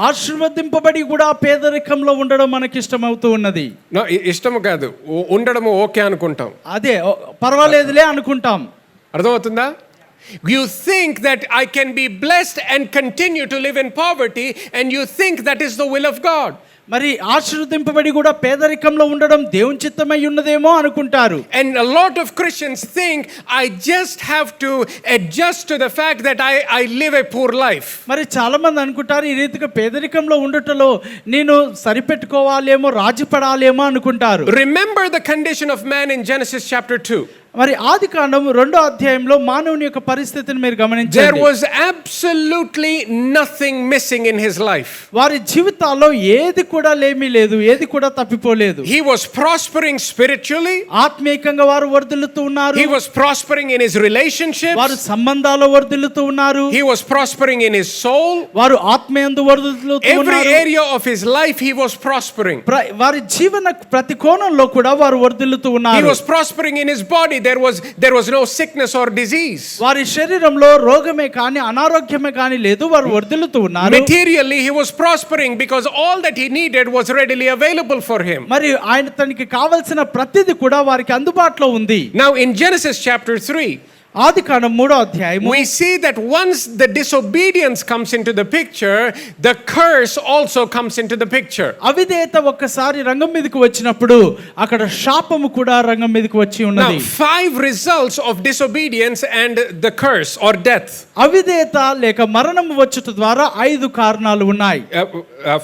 ఆశీర్వదింపబడి కూడా పేదరికంలో ఉండడం మనకి ఇష్టమవుతూ ఉన్నది. ఇష్టము కాదు, ఉండడము ఓకే అనుకుంటాం. అదే పర్వాలేదులే అనుకుంటాం. అర్థమవుతుందా? You think that I can be blessed and continue to live in poverty, and you think that is the will of God. మరి ఆశీర్వదింపబడి కూడా పేదరికంలో ఉండడం దేవుని చిత్తమై ఉన్నదేమో అనుకుంటారు. And a lot of Christians think I just have to adjust to the fact that I live a poor life. మరి చాలా మంది అనుకుంటారు ఈ రీతిగా పేదరికంలో ఉండటంలో నేను సరిపెట్టుకోవాలేమో రాజీపడాలేమో అనుకుంటారు. Remember the condition of man in Genesis chapter 2. మరి ఆదికాండం 2వ అధ్యాయంలో మానవుని యొక్క పరిస్థితిని మీరు There గమనించండి. was absolutely nothing missing in his life. వారి జీవితాల్లో ఏది కూడా లేమీ లేదు, ఏది కూడా తప్పిపోలేదు. He was prospering spiritually. ఆత్మీయంగా వారు వర్ధిల్లుతూ ఉన్నారు. He was prospering in his relationships. వారు సంబంధాల్లో వర్ధిల్లుతూ ఉన్నారు. He was prospering in his soul. వారు ఆత్మీయందు వర్ధిల్లుతూ Every ఉన్నారు. area of his life he was prospering. వారి జీవన ప్రతి కోణంలో కూడా వారు వర్ధిల్లుతూ He ఉన్నారు. was prospering in his body. There was no sickness or disease. వారి శరీరంలో రోగమే కానీ అనారోగ్యమే కానీ లేదు, వారు వర్ధిల్లుతూ ఉన్నారు. Materially he was prospering because all that he needed was readily available for him. మరి ఆయన తనకి కావాల్సిన ప్రతిది కూడా వారికి అందుబాటులో ఉంది. Now in Genesis chapter 3, ఆదికాండం 3వ అధ్యాయము we see that once the disobedience comes into the picture, the curse also comes into the picture. అవిధేయత ఒక్కసారి రంగం మీదకి వచ్చినప్పుడు అక్కడ శాపము కూడా రంగం మీదకి వచ్చి Now ఉన్నది. 5 results of disobedience and the curse or death. అవిధేయత లేక మరణం వచ్చుట ద్వారా 5 కారణాలు ఉన్నాయి.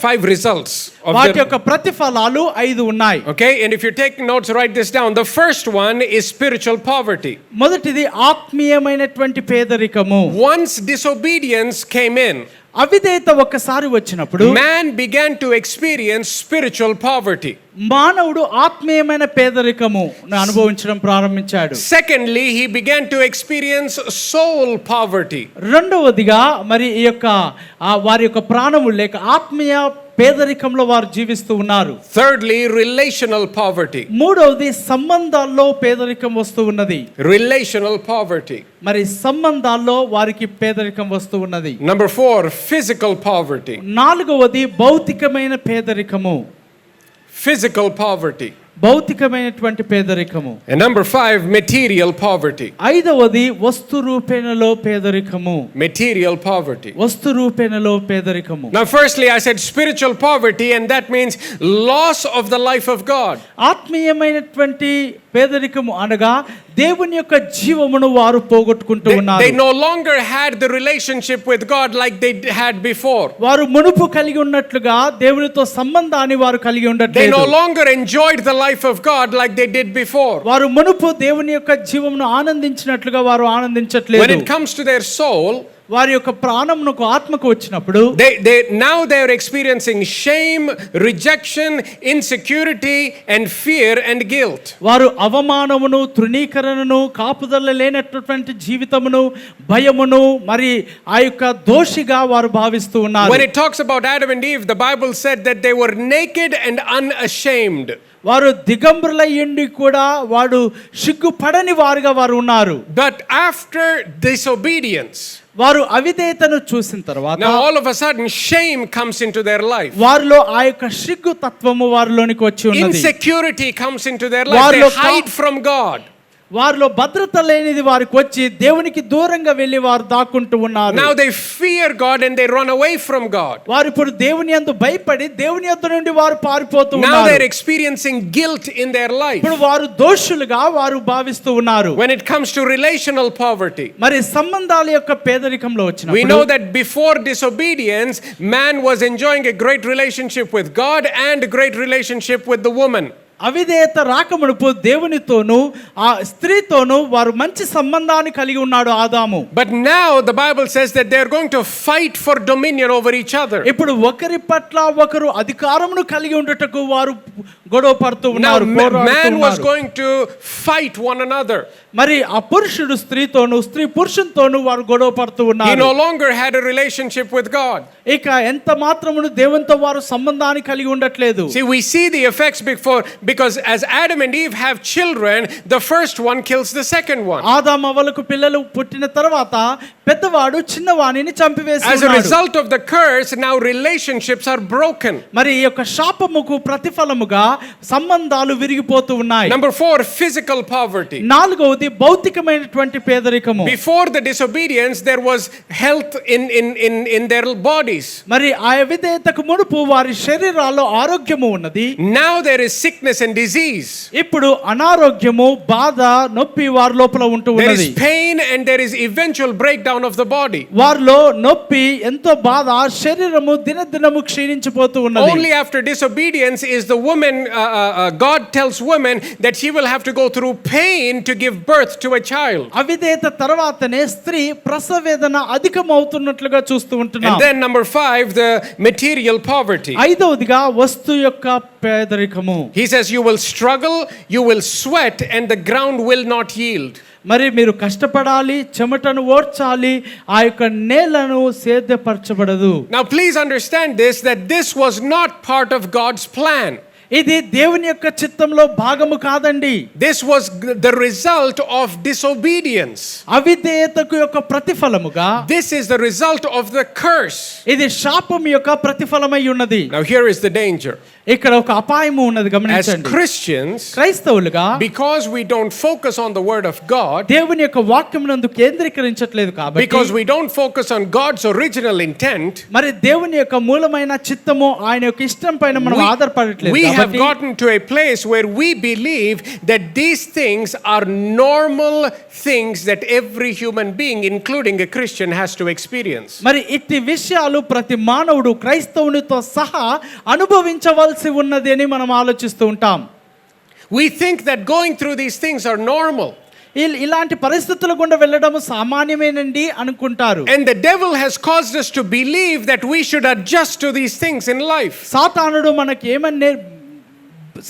5 results of వాటి యొక్క ప్రతిఫలాలు 5 ఉన్నాయి. Okay, and if you're taking notes, write this down. The first one is spiritual poverty. మొదటిది ఆత్మీయమైనటువంటి పేదరికము. Once disobedience came in, అవిధేయత ఒక్కసారి వచ్చినప్పుడు man began to experience spiritual poverty. మానవుడు ఆత్మీయమైన పేదరికము అనుభవించడం ప్రారంభించాడు. Secondly, he began to experience soul poverty. రెండవదిగా మరి ఈ యొక్క వారి యొక్క ప్రాణము లేక ఆత్మీయ పేదరికంలో వారు జీవిస్తూ ఉన్నారు. Thirdly, relational poverty. మూడవది సంబంధాల్లో పేదరికం వస్తూ ఉన్నది. Relational poverty. మరి సంబంధాల్లో వారికి పేదరికం వస్తూ ఉన్నది. Number 4, physical poverty. నాలుగవది భౌతికమైన పేదరికము. Physical poverty. భౌతికమైనటువంటి పేదరికము. And number 5, material poverty. ఐదవది వస్తు రూపేణలో పేదరికము. Material poverty. వస్తు రూపేణలో పేదరికము. Now, firstly, I said spiritual poverty, and that means loss of the life of God. ఆత్మీయమైనటువంటి పేదరికము అనగా దేవుని యొక్క జీవమును వారు పోగొట్టుకుంటూ ఉన్నారు. They no longer had the relationship with God like they had before. వారు మునుపు కలిగి ఉన్నట్లుగా దేవునితో సంబంధాన్ని వారు కలిగి They ఉండట్లేదు. no longer enjoyed the life of God like they did before. వారు మునుపు దేవుని యొక్క జీవమును ఆనందించినట్లుగా వారు When ఆనందించట్లేదు. it comes to their soul, వారి యొక్క ప్రాణమునకు ఆత్మకు వచ్చినప్పుడు now they are experiencing shame, rejection, insecurity, and fear and guilt. వారు అవమానమును, తృణీకరణను, కాపుదల లేనటువంటి జీవితమును, భయమును, మరి ఆ యొక్క దోషిగా వారు భావిస్తూ ఉన్నారు. When it talks about Adam and Eve, the Bible said that they were naked and unashamed. వారు దిగంబరులయ్యుండి కూడా వాడు సిగ్గుపడని వారుగా వారు ఉన్నారు. But after disobedience, వారు అవిధేయతను చూసిన తర్వాత now all of a sudden shame comes into their life. వారిలో ఆ యొక్క సిగ్గు తత్వము వారిలోనికి వచ్చి ఉన్నది. Insecurity comes into their life. They hide from God. వారిలో భద్రత లేనిది వారికి వచ్చి దేవునికి దూరంగా వెళ్ళి వారు దాక్కుంటూ ఉన్నారు. Now they fear God and they run away from God. వారు ఇప్పుడు దేవుని యందు భయపడి దేవుని యొద్ద నుండి వారు పారిపోతూ Now ఉన్నారు. they're experiencing guilt in their life. ఇప్పుడు వారు దోషులుగా వారు భావిస్తూ ఉన్నారు. When it comes to relational poverty, మరి సంబంధాల యొక్క పేదరికంలో we వచ్చినప్పుడు know that before disobedience, man was enjoying a great relationship with God and a great relationship with the woman. అవిధేయత రాకమునుపు దేవునితోనూ ఆ స్త్రీతోనూ వారు మంచి సంబంధాన్ని కలిగి ఉన్నాడు ఆదాము. But now the Bible says that they are going to fight for dominion over each other. ఇప్పుడు ఒకరి పట్ల ఒకరు అధికారమును కలిగి ఉండుటకు వారు గొడవ పడుతూ Now, ఉన్నారు, పోరాడుతూ man was ఉన్నారు. going to fight one another. మరి ఆ పురుషుడు స్త్రీతోను, స్త్రీ పురుషునితోను వారు గొడవ పడుతూ He ఉన్నారు. no longer had a relationship with God. ఇక ఎంత మాత్రమును దేవునితో వారు సంబంధాన్ని కలిగి ఉండట్లేదు. See, we see the effects because as Adam and Eve have children, the first one kills the second one. ఆదాము అవ్వలకు పిల్లలు పుట్టిన తర్వాత పెద్దవాడు చిన్నవాణిని చంపివేసి As a ఉన్నాడు. result of the curse, now relationships are broken. మరి ఈ యొక్క శాపముకు ప్రతిఫలముగా సంబంధాలు విరిగిపోతూ ఉన్నాయి. Number 4, physical poverty. నాలుగవది భౌతికమైనటువంటి పేదరికము. Before the disobedience, there was health in their bodies. మరి ఆ అవిధేయతకు మునుపు వారి శరీరాల్లో ఆరోగ్యము ఉన్నది. Now there is sickness and disease. ఇప్పుడు అనారోగ్యము, బాధ, నొప్పి వారి లోపల ఉంటూ There ఉన్నది. is pain and there is eventual breakdown of the body. వారిలో నొప్పి, ఎంతో బాధ, శరీరము దినదినము క్షీణించిపోతూ ఉన్నది. Only after disobedience is the woman, God tells women that she will have to go through pain to give birth to a child. అవిధేయత తర్వాతనే స్త్రీ ప్రసవ వేదన అధికమవుతున్నట్లుగా చూస్తూ ఉంటున్నాం. And then number 5, the material poverty. ఐదవదిగా వస్తు యొక్క పేదరికము. He says you will struggle, you will sweat, and the ground will not yield. మరి మీరు కష్టపడాలి, చెమటను ఓడ్చాలి, ఆ యొక్క నేలను సేద్యపరచబడదు. Now please understand that this was not part of God's plan. ఇది దేవుని యొక్క చిత్తంలో భాగము కాదండి. This was the result of disobedience. అవిధేయతకు యొక్క ప్రతిఫలముగా This is the result of the curse. ఇది శాపం యొక్క ప్రతిఫలమై ఉన్నది. Now here is the danger. ఇక్కడ ఒక అపాయము ఉన్నది, As గమనించండి. Christians, క్రైస్తవులుగా because we don't focus on the word of God, దేవుని యొక్క వాక్యమునందు కేంద్రీకరించట్లేదు కాబట్టి, because we don't focus on God's original intent, మరి దేవుని యొక్క మూలమైన చిత్తము, ఆయన యొక్క ఇష్టం పైన మనం ఆధారపడట్లేదు we have కాబట్టి gotten to a place where we believe that these things are normal things that every human being, including a Christian, has to experience. మరి ఇట్టి విషయాలు ప్రతి మానవుడు క్రైస్తవునితో సహా అనుభవించవలసి ఉన్నది అని మనం ఆలోచిస్తూ ఉంటాం. We think that going through these things are normal. ఇలాంటి పరిస్థితుల గుండా వెళ్ళడం సామాన్యమేనండి అనుకుంటారు. And the devil has caused us to believe that we should adjust to these things in life. సాతానుడు మనకి ఏమని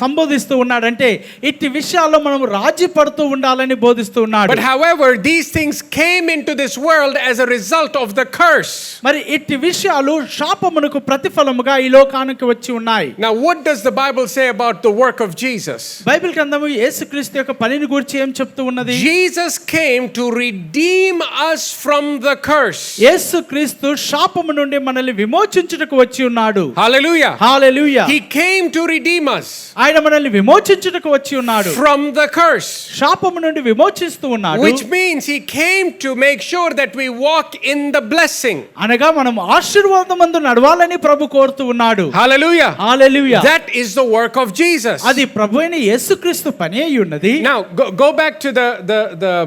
సంబోధిస్తూ ఉన్నాడంటే ఇట్టి విషయాల్లో మనం రాజీ పడుతూ ఉండాలని బోధిస్తూ ఉన్నాడు. But however, these things came into this world as a result of the curse. మరి ఇట్టి విషయాలు శాపమునకు ప్రతిఫలముగా ఈ లోకానికి వచ్చి ఉన్నాయి. Now what does the Bible say about the work of Jesus? Bible గ్రంథము యేసుక్రీస్తు యొక్క పనిని గురించి ఏం చెప్తూ ఉన్నది? Jesus came to redeem us from the curse. యేసుక్రీస్తు శాపము నుండి మనల్ని విమోచించుటకు వచ్చి ఉన్నాడు. Hallelujah. Hallelujah. He came to redeem us ఆయన మనల్ని విమోచించుటకు వచ్చి ఉన్నాడు. from the curse. శాపము నుండి విమోచిస్తూ ఉన్నాడు. Which means he came to make sure that we walk in the blessing. అనగా మనం ఆశీర్వాదమందు నడవాలని ప్రభు కోరుతూ ఉన్నాడు. Hallelujah. Hallelujah. That is the work of Jesus. అది ప్రభువైన యేసుక్రీస్తు పని అయి ఉన్నది. Now go back to the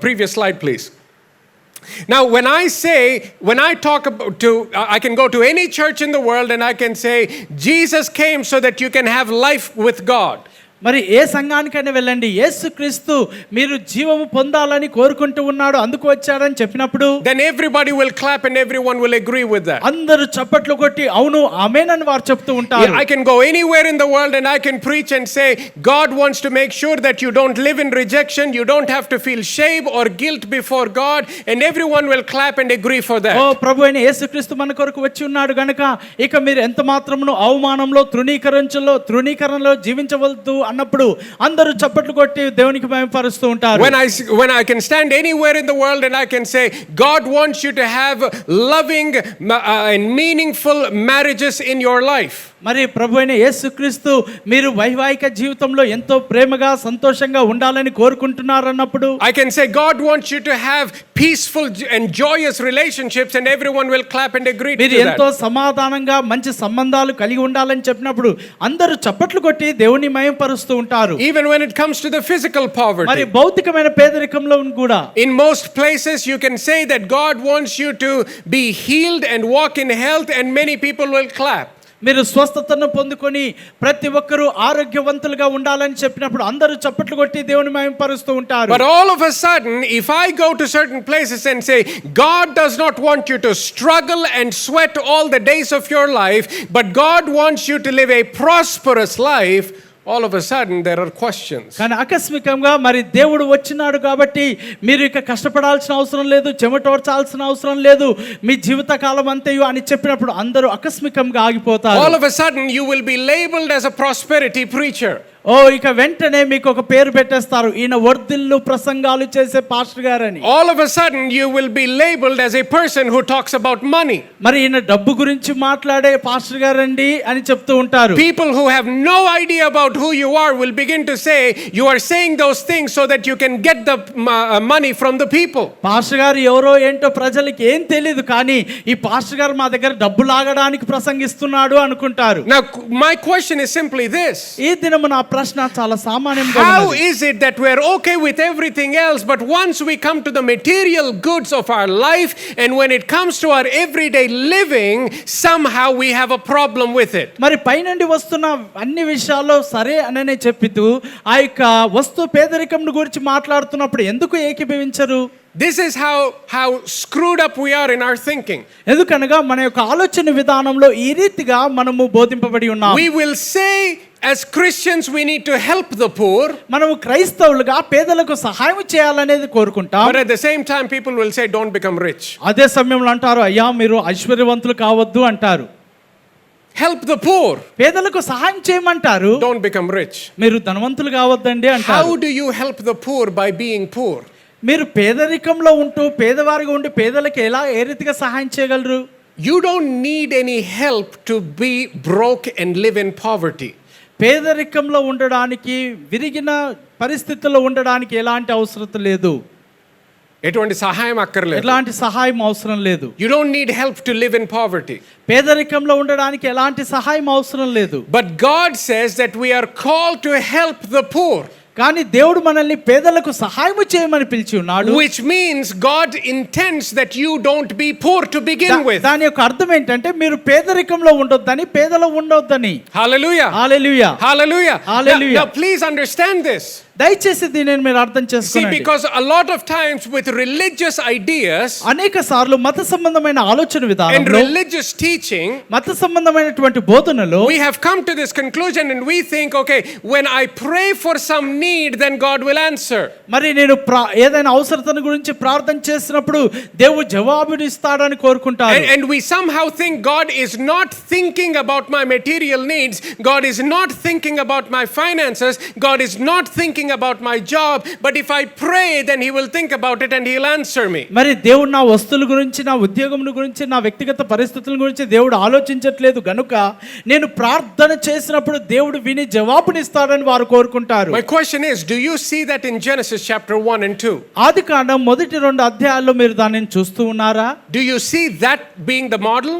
previous slide, please. Now when I talk about I can go to any church in the world and I can say Jesus came so that you can have life with God. మరి ఏ సంఘానికైనా వెళ్ళండి, యేసుక్రీస్తు మీరు జీవము పొందాలని కోరుకుంటూ ఉన్నాడు, అందుకు వచ్చాడని చెప్పినప్పుడు then everybody will clap and everyone will agree with that. అందరూ చప్పట్లు కొట్టి అవును ఆమేన్ అని వారు చెప్తూ ఉంటారు. I can go anywhere in the world and I can preach and say God wants to make sure that you don't live in rejection, you don't have to feel shame or guilt before God, and everyone will clap and agree for that. ఓ ప్రభువైన యేసుక్రీస్తు మన కొరకు వచ్చి ఉన్నాడు గనుక ఇక మీరు ఎంత మాత్రమును అవమానంలో తృణీకరణలో జీవించవద్దు అన్నప్పుడు అందరూ చప్పట్లు కొట్టి దేవునికి మహిమపరుస్తూ ఉంటారు. When I can stand anywhere in the world and I can say God wants you to have loving and meaningful marriages in your life. మరి ప్రభువైన యేసుక్రీస్తు మీరు వైవాహిక జీవితంలో ఎంతో ప్రేమగా సంతోషంగా ఉండాలని కోరుకుంటున్నారన్నప్పుడు I can say God wants you to have peaceful and joyous relationships and everyone will clap and agree to మీరు that. ఎంతో సమాధానంగా మంచి సంబంధాలు కలిగి ఉండాలని చెప్పినప్పుడు అందరూ చప్పట్లు కొట్టి దేవుని మహిమపరుస్తూ ఉంటారు. Even when it comes to the physical మరి poverty, భౌతికమైన పేదరికంలో కూడా in most places you can say that God wants you to be healed and walk in health and many people will clap. మీరు స్వస్థతను పొందుకొని ప్రతి ఒక్కరూ ఆరోగ్యవంతులుగా ఉండాలని చెప్పినప్పుడు అందరూ చప్పట్లు కొట్టి దేవుని మహిమపరుస్తూ ఉంటారు. But all of a sudden, if I go to certain places and say, God does not want you to struggle and sweat all the days of your life, but God wants you to live a prosperous life, all of a sudden there are questions. కానీ ఆకస్మికంగా మరి దేవుడు వచ్చినాడు కాబట్టి మీరు ఇక కష్టపడాల్సిన అవసరం లేదు, చెమటోడ్చాల్సిన అవసరం లేదు మీ జీవిత కాలం అంతయు అని చెప్పినప్పుడు అందరూ ఆకస్మికంగా ఆగిపోతారు. All of a sudden you will be labeled as a prosperity preacher. ఇక వెంటనే మీకు ఒక పేరు పెట్టేస్తారు, ఈయన వర్ధిల్లు ప్రసంగాలు చేసే పాస్టర్ గారని. All of a sudden you will be labeled as a person who talks about money. మరి ఈయన డబ్బు గురించి మాట్లాడే పాస్టర్ గారండి అని చెప్తూ ఉంటారు. People who have no idea about who you are will begin to say you are saying those things so that you can get the money from the people. Pastor గారు ఎవరో ఏంటో ప్రజలకి ఏం తెలియదు, కానీ ఈ పాస్టర్ గారు మా దగ్గర డబ్బు లాగడానికి ప్రసంగిస్తున్నాడు అనుకుంటారు. Now my question is simply this. ఈ దినము నా ప్రశ్న చాలా సామాన్యంగా How ఉన్నది. is it that we're okay with everything else, but once we come to the material goods of our life and when it comes to our everyday living, somehow we have a problem with it? మరి పైనుండి వస్తున్న అన్ని విషయాల్లో సరే అననే చెప్పితూ ఆ యొక్క వస్తు పేదరికం గురించి మాట్లాడుతున్నప్పుడు ఎందుకు ఏకీభవించరు? This is how screwed up we are in our thinking. ఎందుకనగా మన యొక్క ఆలోచన విధానంలో ఈ రీతిగా మనము బోధింపబడి ఉన్నాం. We will say as Christians we need to help the poor, మనము క్రైస్తవులుగా పేదలకు సహాయం చేయాలనేది కోరుకుంటాం. but at the same time people will say don't become rich. అదే సమయంలో అంటారు, అయ్యా మీరు ఐశ్వర్యవంతులు కావద్దు అంటారు. Help the poor, పేదలకు సహాయం చేయమంటారు, don't become rich. మీరు ధనవంతులు కావద్దండి అంటారు. How do you help the poor by being poor? మీరు పేదరికంలో ఉంటూ పేదవారిగా ఉండి పేదలకు ఏ రీతిగా సహాయం చేయగలరు? You don't need any help to be broke and live in poverty. పేదరికంలో ఉండడానికి, విరిగిన పరిస్థితుల్లో ఉండడానికి ఎలాంటి అవసరం లేదు, ఎటువంటి సహాయం అక్కర్లేదు. ఎలాంటి సహాయం అవసరం లేదు. You don't need help to live in poverty. పేదరికంలో ఉండడానికి ఎలాంటి సహాయం అవసరం లేదు. But God says that we are called to help the poor. కానీ దేవుడు మనల్ని పేదలకు సహాయం చేయమని పిలిచి ఉన్నాడు. Which means God intends that you don't be poor to begin with. దాని యొక్క అర్థం ఏంటంటే మీరు పేదరికంలో ఉండొద్దని, పేదలో ఉండొద్దని. Hallelujah. Hallelujah. Hallelujah. Hallelujah. Now please understand this. దయచేసి దీనిని మీరు అర్థం See, చేసుకోండి. because a lot of times with religious ideas అనేక సార్లు మత సంబంధమైన ఆలోచన and విధానంలో, religious teaching, మత సంబంధమైనటువంటి బోధనలో we have come to this conclusion and we think, okay, when I pray for some need, then God will answer. మరి నేను ఏదైనా అవసరతను గురించి ప్రార్థన చేసినప్పుడు దేవుడు జవాబుని ఇస్తాడని కోరుకుంటారు. And we somehow think God is not thinking about my material needs. God is not thinking about my finances. God is not thinking about my job. But if I pray, then He will think about it and He'll answer me. మరి దేవుడు నా వస్తువుల గురించి, నా ఉద్యోగం గురించి, నా వ్యక్తిగత పరిస్థితుల గురించి దేవుడు ఆలోచించట్లేదు గనుక నేను ప్రార్థన చేసినప్పుడు దేవుడు విని జవాబునిస్తాడని వారు కోరుకుంటారు. My question is, do you see that in Genesis chapter 1 and 2? ఆదికాండం మొదటి 2 అధ్యాయాల్లో మీరు దానిని చూస్తూ ఉన్నారా? Do you see that being the model?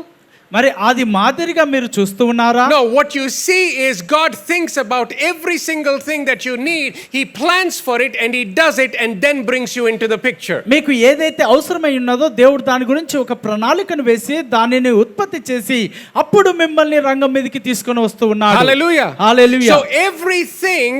మరి అది మాదిరిగా మీరు చూస్తూ ఉన్నారా? No, what you see is God thinks about every single thing that you need. He plans for it and He does it and then brings you into the picture. మీకు ఏదైతే అవసరమై ఉన్నదో దేవుడు దాని గురించి ఒక ప్రణాళికను వేసి దానిని ఉత్పత్తి చేసి అప్పుడు మిమ్మల్ని రంగం మీదకి తీసుకొని వస్తూ ఉన్నాడు. Hallelujah. Hallelujah. So everything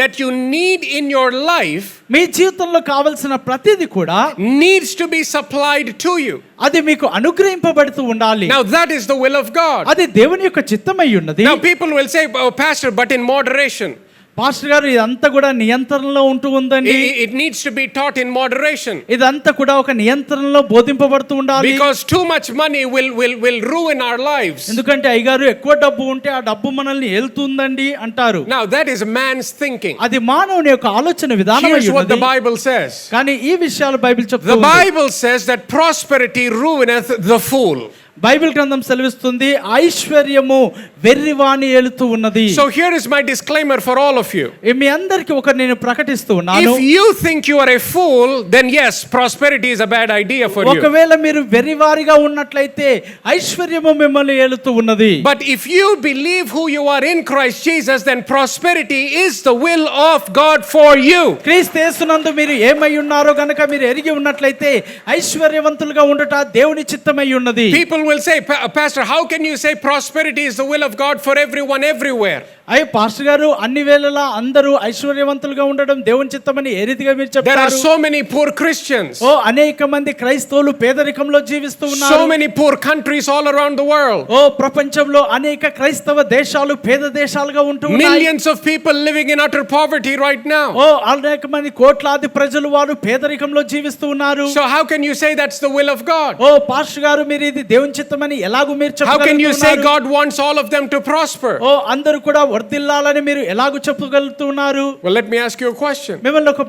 that you need in your life మీ జీవితంలో కావాల్సిన ప్రతిదీ కూడా needs to be supplied to you. అది మీకు అనుగ్రహింపబడుతూ ఉండాలి. Now that is the will of God. అది దేవుని యొక్క చిత్తమై ఉన్నది. Now people will say, oh pastor, but in moderation. Pastor గారు ఇదంతా కూడా నియంత్రణలో ఉంటూ ఉందండి. It needs to be taught in moderation. ఇదంతా కూడా ఒక నియంత్రణలో బోధింపబడుతూ ఉండాలి. Because too much money will ruin our lives. ఎందుకంటే అయ్యగారు ఎక్కువ డబ్బు ఉంటే ఆ డబ్బు మనల్ని ఏలుతుందండి అంటారు. Now that is man's thinking. అది మానవుని యొక్క ఆలోచన విధానం. Here's what the Bible says. కానీ ఈ విషయాలు బైబిల్ The చెప్తుంది. Bible says that prosperity ruineth the fool. Bible గ్రంథం సెలవిస్తుంది ఐశ్వర్యము వెర్రివాణి ఏలుతూ ఉన్నది. So here is my disclaimer for all of you. మీ అందరికి ఒక నేను ప్రకటిస్తూ ఉన్నాను. If you think you are a fool, then yes, prosperity is a bad idea for you. ఒకవేళ మీరు వెర్రివారిగా ఉన్నట్లయితే ఐశ్వర్యము మిమ్మల్ని ఏలుతూ ఉన్నది. But if you believe who you are in Christ Jesus, then prosperity is the will of God for you. క్రీస్తు యేసునందు మీరు ఏమై ఉన్నారో గనుక మీరు ఎరిగి ఉన్నట్లయితే ఐశ్వర్యవంతులుగా ఉండుట దేవుని చిత్తమై ఉన్నది. People will say, Pastor, how can you say prosperity is the will of God for everyone everywhere? అయ్యో పాస్టర్ గారు అన్ని వేళలా అందరూ ఐశ్వర్యవంతులుగా ఉండడం దేవుని చిత్తమని ఏ రీతిగా మీరు There are చెప్తారు? so many poor Christians. ఓ అనేక మంది క్రైస్తవులు పేదరికంలో జీవిస్తూ So ఉన్నారు. many poor countries all around the world. ఓ ప్రపంచంలో అనేక క్రైస్తవ దేశాలు పేద దేశాలుగా ఉంటూ ఉన్నాయి. Millions of people living in utter poverty right now. ఓ అనేక మంది కోట్లాది ప్రజలు వారు పేదరికంలో జీవిస్తూ ఉన్నారు. So how can you say that's the will of God? ఓ పాస్టర్ గారు మీరు ఇది దేవుని చిత్తమని ఎలాగూ మీరు How can you say చెప్పగలుగుతున్నారు? God wants all of them to prosper? ఓ అందరూ కూడా వర్ధిల్లాలని మీరు ఎలాగూ చెప్పగలుగుతున్నారు? Well, let me ask you a question. మిమ్మల్ని ఒక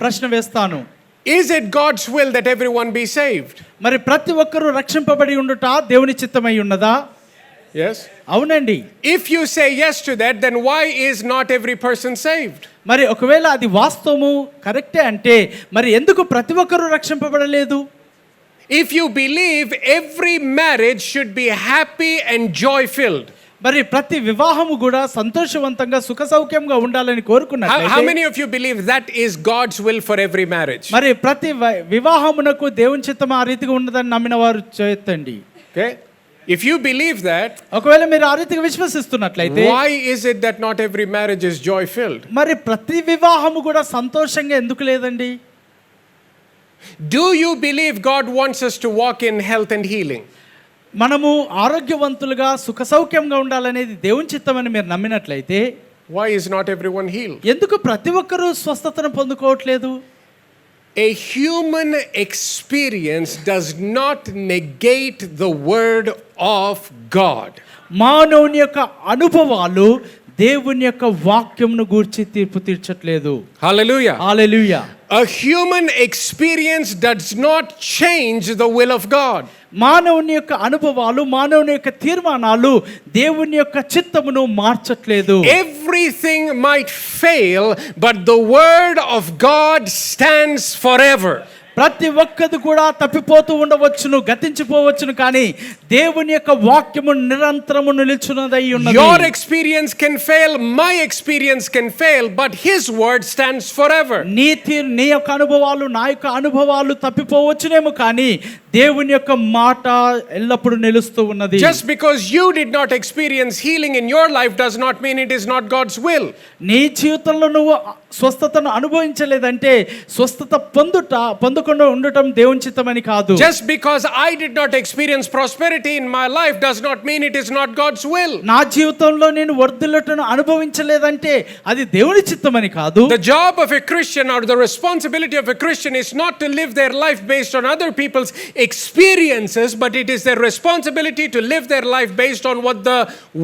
ప్రశ్న వేస్తాను. Is it God's will that everyone be saved? మరి ప్రతి ఒక్కరూ రక్షింపబడి ఉండుట దేవుని చిత్తమై ఉన్నదా? Yes. అవునండి. If you say yes to that, then why is not every person saved? మరి ఒకవేళ అది వాస్తవము కరెక్టే అంటే మరి ఎందుకు ప్రతి ఒక్కరూ రక్షింపబడలేదు? If you believe every marriage should be happy and joy filled. మరి ప్రతి వివాహము కూడా సంతోషవంతంగా సుఖ సౌఖ్యంగా ఉండాలని How కోరుకున్నట్లయితే many of you believe that is God's will for every marriage? మరి ప్రతి వివాహమునకు దేవుని చిత్తం ఆ రీతిగా ఉన్నదని నమ్మిన వారు చేతండి. Okay? If you believe that, ఒకవేళ మీరు ఆ రీతిగా విశ్వసిస్తున్నట్లయితే why is it that not every marriage is joy filled? మరి ప్రతి వివాహము కూడా సంతోషంగా ఎందుకు లేదండి? Do you believe God wants us to walk in health and healing? మనము ఆరోగ్యవంతులుగా సుఖ సౌఖ్యంగా ఉండాలనేది దేవుని చిత్తమని మీరు నమ్మినట్లయితే Why is not everyone healed? ఎందుకు ప్రతి ఒక్కరూ స్వస్థతను పొందుకోవట్లేదు? A human experience does not negate the word of God. మానవుని యొక్క అనుభవాలు దేవుని యొక్క వాక్యమును గూర్చి తీర్పు తీర్చట్లేదు. Hallelujah. Hallelujah. A human experience does not change the will of God. మానవుని యొక్క అనుభవాలు మానవుని యొక్క తీర్మానాలు దేవుని యొక్క చిత్తమును మార్చట్లేదు. Everything might fail, but the word of God stands forever. ప్రతి ఒక్కది కూడా తప్పిపోతూ ఉండవచ్చును, గతించిపోవచ్చును, కానీ దేవుని యొక్క వాక్యము నిరంతరము నిలుచున్నదై ఉన్నది. Your experience can fail, my experience can fail, but his word stands forever. నీ యొక్క అనుభవాలు నా యొక్క అనుభవాలు తప్పిపోవచ్చునేమో, కానీ దేవుని యొక్క మాట ఎల్లప్పుడూ నిలుస్తూ ఉన్నది. Just because you did not experience healing in your life does not mean it is not God's will. నీ జీవితంలో నువ్వు స్వస్థతను అనుభవించలేదంటే స్వస్థత పొందకుండా ఉండటం దేవుని చిత్తమని కాదు. Just because I did not experience prosperity in my life does not mean it is not God's will. నా జీవితంలో నేను వర్ధిల్లటను అనుభవించలేదంటే అది దేవుని చిత్తమని కాదు. The job of a Christian or the responsibility of a Christian is not to live their life based on other people's experiences, but it is their responsibility to live their life based on what the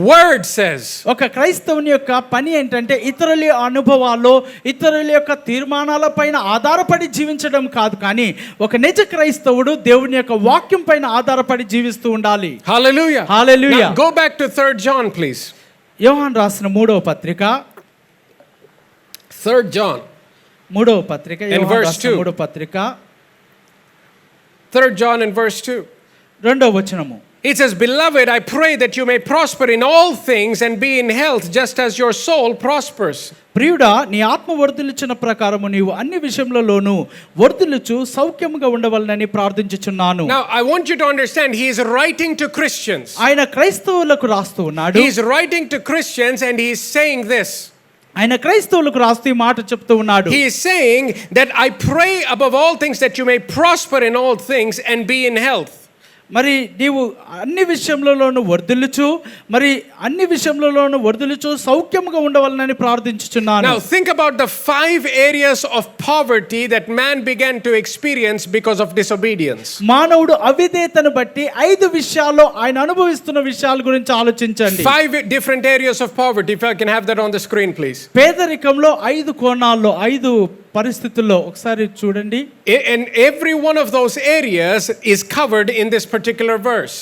word says. ఒక క్రైస్తవుని యొక్క పని ఏంటంటే ఇతరుల అనుభవాల్లో ఇతరుల యొక్క తీర్మానాల పైన ఆధారపడి జీవించడం కాదు, కానీ ఒక నిజ క్రైస్తవుడు దేవుని యొక్క వాక్యం పైన ఆధారపడి జీవిస్తూ ఉండాలి. Hallelujah. Hallelujah. Now go back to 3rd John, please. యోహాను రాసిన 3వ పత్రిక 3rd John, యోహాను verse రాసిన 2. 3వ పత్రిక 3rd John and verse 2. 2వ వచనము. It says, Beloved, I pray that you may prosper in all things and be in health just as your soul prospers. ప్రియుడా, నీ ఆత్మ వర్ధిల్లుచున్న ప్రకారము నీవు అన్ని విషయములలోనూ వర్ధిల్లుచు సౌఖ్యముగా ఉండవలనని ప్రార్థించుచున్నాను. Now, I want you to understand, he is writing to Christians. ఆయన క్రైస్తవులకు రాస్తూ ఉన్నాడు. He is writing to Christians and he is saying this. ఆయన క్రైస్తవులకు రాస్తూ ఈ మాట చెప్తూ ఉన్నాడు. He is saying that I pray above all things that you may prosper in all things and be in health. మరి నీవు అన్ని విషయములలోనూ వర్ధిల్లుచు సౌఖ్యముగా ఉండవాలని ప్రార్థించుచున్నాను. Now think about the 5 areas of poverty that man began to experience because of disobedience. మానవుడు అవిధేయతను బట్టి 5 విషయాల్లో ఆయన అనుభవిస్తున్న విషయాల గురించి ఆలోచించండి. 5 different areas of poverty. If I can have that on the screen, please. పేదరికంలో 5 కోణాల్లో 5 పరిస్థితుల్లో ఒకసారి చూడండి. And every one of those areas is covered in this particular verse.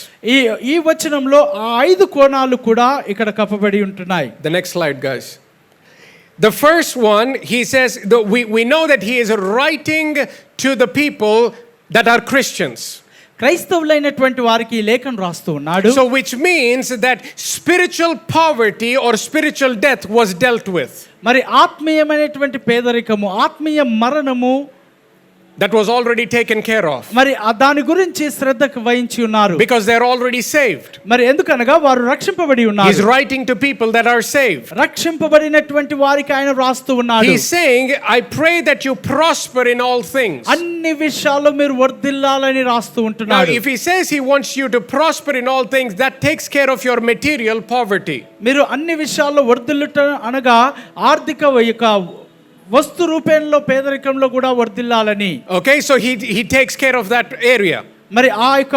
ఈ వచనంలో ఆ 5 కోణాలు కూడా ఇక్కడ కప్పబడి ఉంటున్నాయి. The next slide, guys. The first one, he says, we know that he is writing to the people that are Christians. క్రైస్తవులైనటువంటి వారికి ఈ లేఖను రాస్తూ ఉన్నాడు. So which means that spiritual poverty or spiritual death was dealt with. మరి ఆత్మీయమైనటువంటి పేదరికము, ఆత్మీయ మరణము that was already taken care of. మరి దాని గురించి శ్రద్ధ వహించి ఉన్నారు. Because they're already saved. మరి ఎందుకనగా వారు రక్షింపబడి ఉన్నారు. He's writing to people that are saved. రక్షింపబడినటువంటి వారికి ఆయన వ్రాస్తూ ఉన్నాడు. He's saying, I pray that you prosper in all things. అన్ని విషయాల్లో మీరు వర్ధిల్లాలని రాస్తూ Now, ఉంటున్నాడు. if he says he wants you to prosper in all things, that takes care of your material poverty. మీరు అన్ని విషయాల్లో వర్ధిల్లుట అనగా ఆర్థిక యొక్క వస్తు రూపంలో పేదరికంలో కూడా వర్ధిల్లాలని. Okay, so he takes care of that area. మరి ఆ యొక్క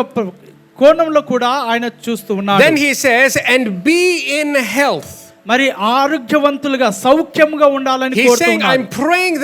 కోణంలో కూడా ఆయన చూస్తూ ఉన్నాడు. Then he says, and be in health. మరి ఆరోగ్యవంతులుగా సౌఖ్యంగా ఉండాలని He's saying, కోరుతున్నాడు. I'm praying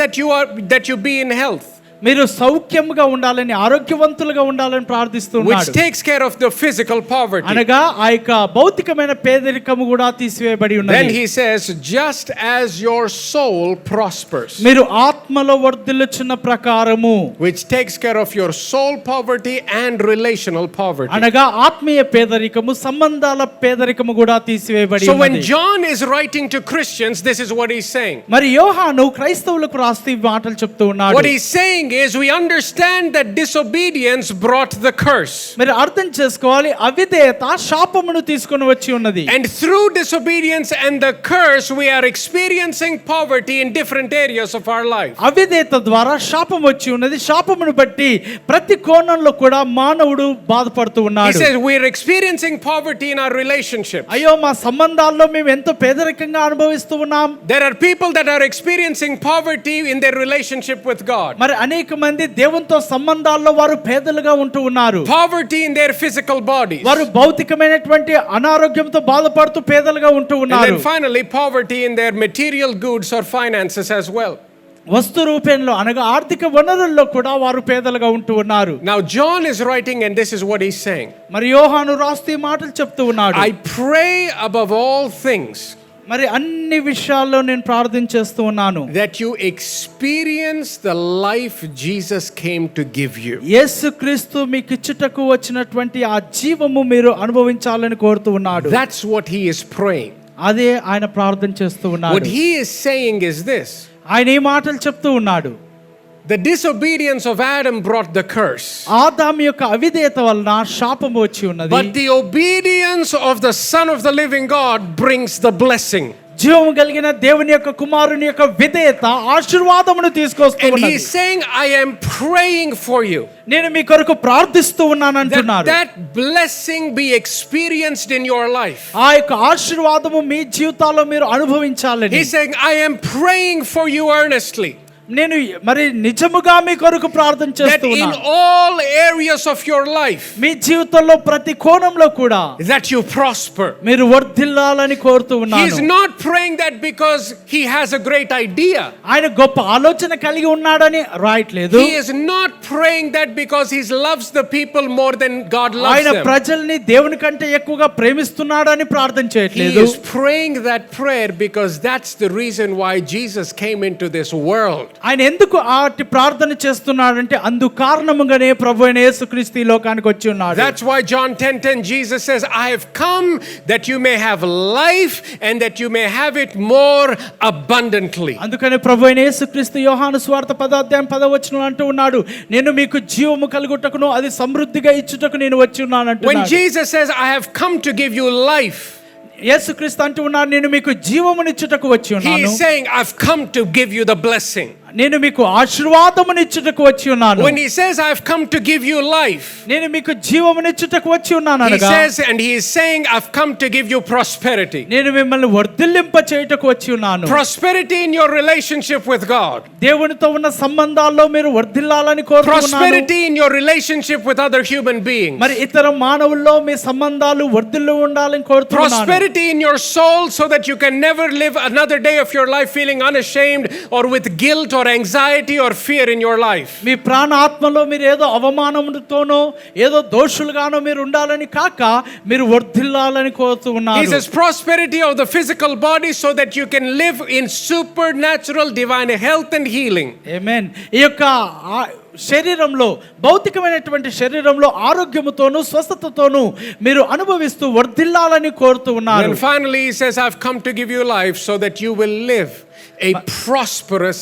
that you be in health. మీరు సౌఖ్యంగా ఉండాలని ఆరోగ్యవంతులుగా ఉండాలని ప్రార్థిస్తున్నాడు. Which takes care of the physical poverty. అనగా ఆ యొక్క భౌతికమైన పేదరికము కూడా తీసివేయబడి ఉన్నది. Then he says, just as your soul prospers. మీరు ఆత్మలో వర్ధిల్లుచున్న ప్రకారము. Which takes care of your soul poverty and relational poverty. అనగా ఆత్మీయ పేదరికము సంబంధాల పేదరికము కూడా తీసివేయబడి So when ఉన్నది. John is writing to Christians, this is what he's saying. మరి యోహాను క్రైస్తవులకు రాస్తూ ఈ మాటలు చెప్తూ ఉన్నాడు. What he's saying is, we understand that disobedience brought the curse. మీరు అర్థం చేసుకోవాలి, అవిధేయత శాపమును తీసుకొని వచ్చి ఉన్నది. And through disobedience and the curse, we are experiencing poverty in different areas of our life. అవిధేయత ద్వారా శాపం వచ్చి ఉన్నది. శాపమును బట్టి ప్రతి కోణంలో కూడా మానవుడు బాధపడుతూ He ఉన్నాడు. says we are experiencing poverty in our relationships. అయ్యో మా సంబంధాల్లో మేము ఎంతో పేదరికంగా అనుభవిస్తూ ఉన్నాం. There are people that are experiencing poverty in their relationship with God. మరి అనేక మంది దేవునితో సంబంధాల్లో వారు పేదలుగా ఉంటూ ఉన్నారు. Poverty in their physical bodies. వారు భౌతికమైనటువంటి అనారోగ్యంతో బాధపడుతూ పేదలుగా ఉంటూ And ఉన్నారు. then finally poverty in their material goods or finances as well. వస్తు రూపంలో అనగా ఆర్థిక వనరుల్లో కూడా వారు పేదలుగా ఉంటూ ఉన్నారు. Now John is writing and this is what he's saying. మరి యోహాను రాస్తూ ఈ మాటలు చెప్తూ ఉన్నాడు. I pray above all things మరి అన్ని విషయాల్లో నేను ప్రార్థన చేస్తూ ఉన్నాను. that you experience the life Jesus came to give you. యేసుక్రీస్తు మీకు ఇచ్చుటకు వచ్చినటువంటి ఆ జీవము మీరు అనుభవించాలని కోరుతూ ఉన్నాడు. That's what he is praying. అదే ఆయన ప్రార్థన చేస్తూ What ఉన్నాడు. he is saying is this. ఆయన ఈ మాటలు చెప్తూ ఉన్నాడు. The disobedience of Adam brought the curse. ఆదాము యొక్క అవిధేయత వలన శాపము వచ్చి ఉన్నది. But the obedience of the Son of the living God brings the blessing. జీవము కలిగిన దేవుని యొక్క కుమారుని యొక్క విధేయత ఆశీర్వాదమును తీసుకొస్తూ And ఉన్నది. he's saying, I am praying for you. నేను మీ కొరకు ప్రార్థిస్తూ ఉన్నాను అంటున్నాడు. That blessing be experienced in your life. ఆ యొక్క ఆశీర్వాదము మీ జీవితాల్లో మీరు అనుభవించాలని. He's saying, I am praying for you earnestly. నేను మరి నిజముగా మీ కొరకు ప్రార్థన That చేస్తూ in ఉన్నాను. all areas of your life, మీ జీవితంలో ప్రతి కోణంలో కూడా that you prosper. మీరు వర్ధిల్లాలని కోరుతూ He's ఉన్నాను. not praying that because he has a great idea. ఆయన గొప్ప ఆలోచన కలిగి ఉన్నాడని రాయట్లేదు. He is not praying that because he loves the people more than God loves ఆయన them. ప్రజల్ని దేవుని కంటే ఎక్కువగా ప్రేమిస్తున్నాడని ప్రార్థన He చేయట్లేదు. is praying that prayer because that's the reason why Jesus came into this world. ఆయన ఎందుకు ఆటి ప్రార్థన చేస్తున్నాడంటే అందు కారణముగానే ప్రభు అయిన యేసుక్రీస్తు ఈ లోకానికి వచ్చి ఉన్నాడు. That's why John 10:10 Jesus says, I have come that you may have life and that you may have it more abundantly. అందుకనే ప్రభు అయిన యేసుక్రీస్తు యోహాను సువార్త 10:10 అంటూ ఉన్నాడు, నేను మీకు జీవము కలుగుటకును అది సమృద్ధిగా ఇచ్చుటకు నేను వచ్చి ఉన్నాను When అంటున్నాడు. Jesus says, I have come to give you life, యేసుక్రీస్తు అంటూ ఉన్నాడు, నేను మీకు జీవమునిచ్చుటకు వచ్చి he ఉన్నాను. is saying, I've come to give you the blessing. నేను మీకు ఆశీర్వాదమునిచ్చుటకు వచ్చి ఉన్నాను. When he says, I've come to give you life, నేను మీకు జీవమునిచ్చుటకు వచ్చి ఉన్నాను he అనగా says, and he is saying, I've come to give you prosperity. నేను మిమ్మల్ని వర్ధిల్లింప చేయుటకు వచ్చి ఉన్నాను. Prosperity in your relationship with God. దేవునితో ఉన్న సంబంధాల్లో మీరు వర్ధిల్లాలని కోరుతున్నాను. Prosperity in your relationship with other human beings. మరి ఇతర మానవుల్లో మీ సంబంధాలు వర్ధిల్లు ఉండాలని కోరుతున్నాను. Prosperity in your soul so that you can never live another day of your life feeling unashamed or with guilt or anxiety or fear in your life. మీ ప్రాణ ఆత్మలో మీరు ఏదో అవమానముతోనో ఏదో దోషులుగానో మీరు ఉండాలని కాక మీరు వర్ధిల్లాలని కోరుతూ He ఉన్నారు. says prosperity of the physical body so that you can live in supernatural divine health and healing. ఆమేన్. ఈ యొక్క శరీరంలో భౌతికమైనటువంటి శరీరంలో ఆరోగ్యముతోను స్వస్థతతోను మీరు అనుభవిస్తూ వర్ధిల్లాలని కోరుతూ ఉన్నారు. And finally he says, I've come to give you life so that you will live a prosperous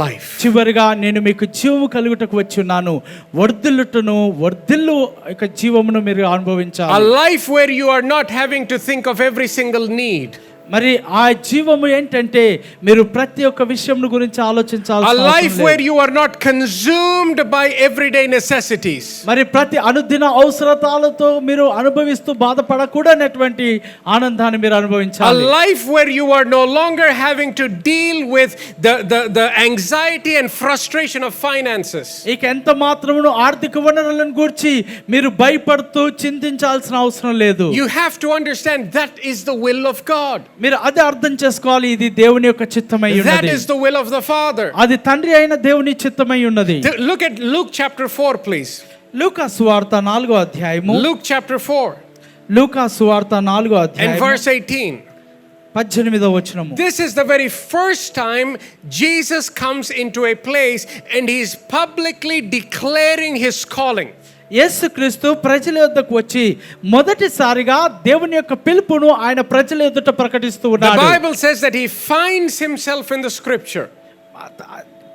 life. చివరిగా నేను మీకు జీవము కలుగుటకు వచ్చి ఉన్నాను, వర్ధిల్లు యొక్క జీవమును మీరు అనుభవించాలి. A life where you are not having to think of every single need. మరి ఆ జీవము ఏంటంటే మీరు ప్రతి ఒక్క విషయం గురించి ఆలోచించాలి. A life where you are not consumed by everyday necessities. మరి ప్రతి అనుదిన అవసరతాలతో మీరు అనుభవిస్తూ బాధపడకూడనటువంటి ఆనందాన్ని మీరు A అనుభవించాలి. life where you are no longer having to deal with the anxiety and frustration of finances. ఇక ఎంత మాత్రమును ఆర్థిక వనరులను గురించి మీరు భయపడుతూ చింతించాల్సిన అవసరం లేదు. You have to understand that is the will of God. మీరు అదే అర్థం చేసుకోవాలి, ఇది దేవుని యొక్క చిత్తమై That ఉన్నది, is the will of the Father. అది తండ్రి అయిన దేవుని చిత్తమై ఉన్నది. Look at Luke chapter 4, please. లూకా సువార్త 4వ అధ్యాయము, Luke chapter 4 లూకా సువార్త 4వ and అధ్యాయము verse 18. 18వ వచనము. This is the very first time Jesus comes into a place and he's publicly declaring his calling. యేసుక్రీస్తు ప్రజల యొద్దకు వచ్చి మొదటిసారిగా దేవుని యొక్క పిలుపును ఆయన ప్రజల ఎదుట ప్రకటిస్తూ The ఉన్నాడు. Bible says that he finds himself in the scripture.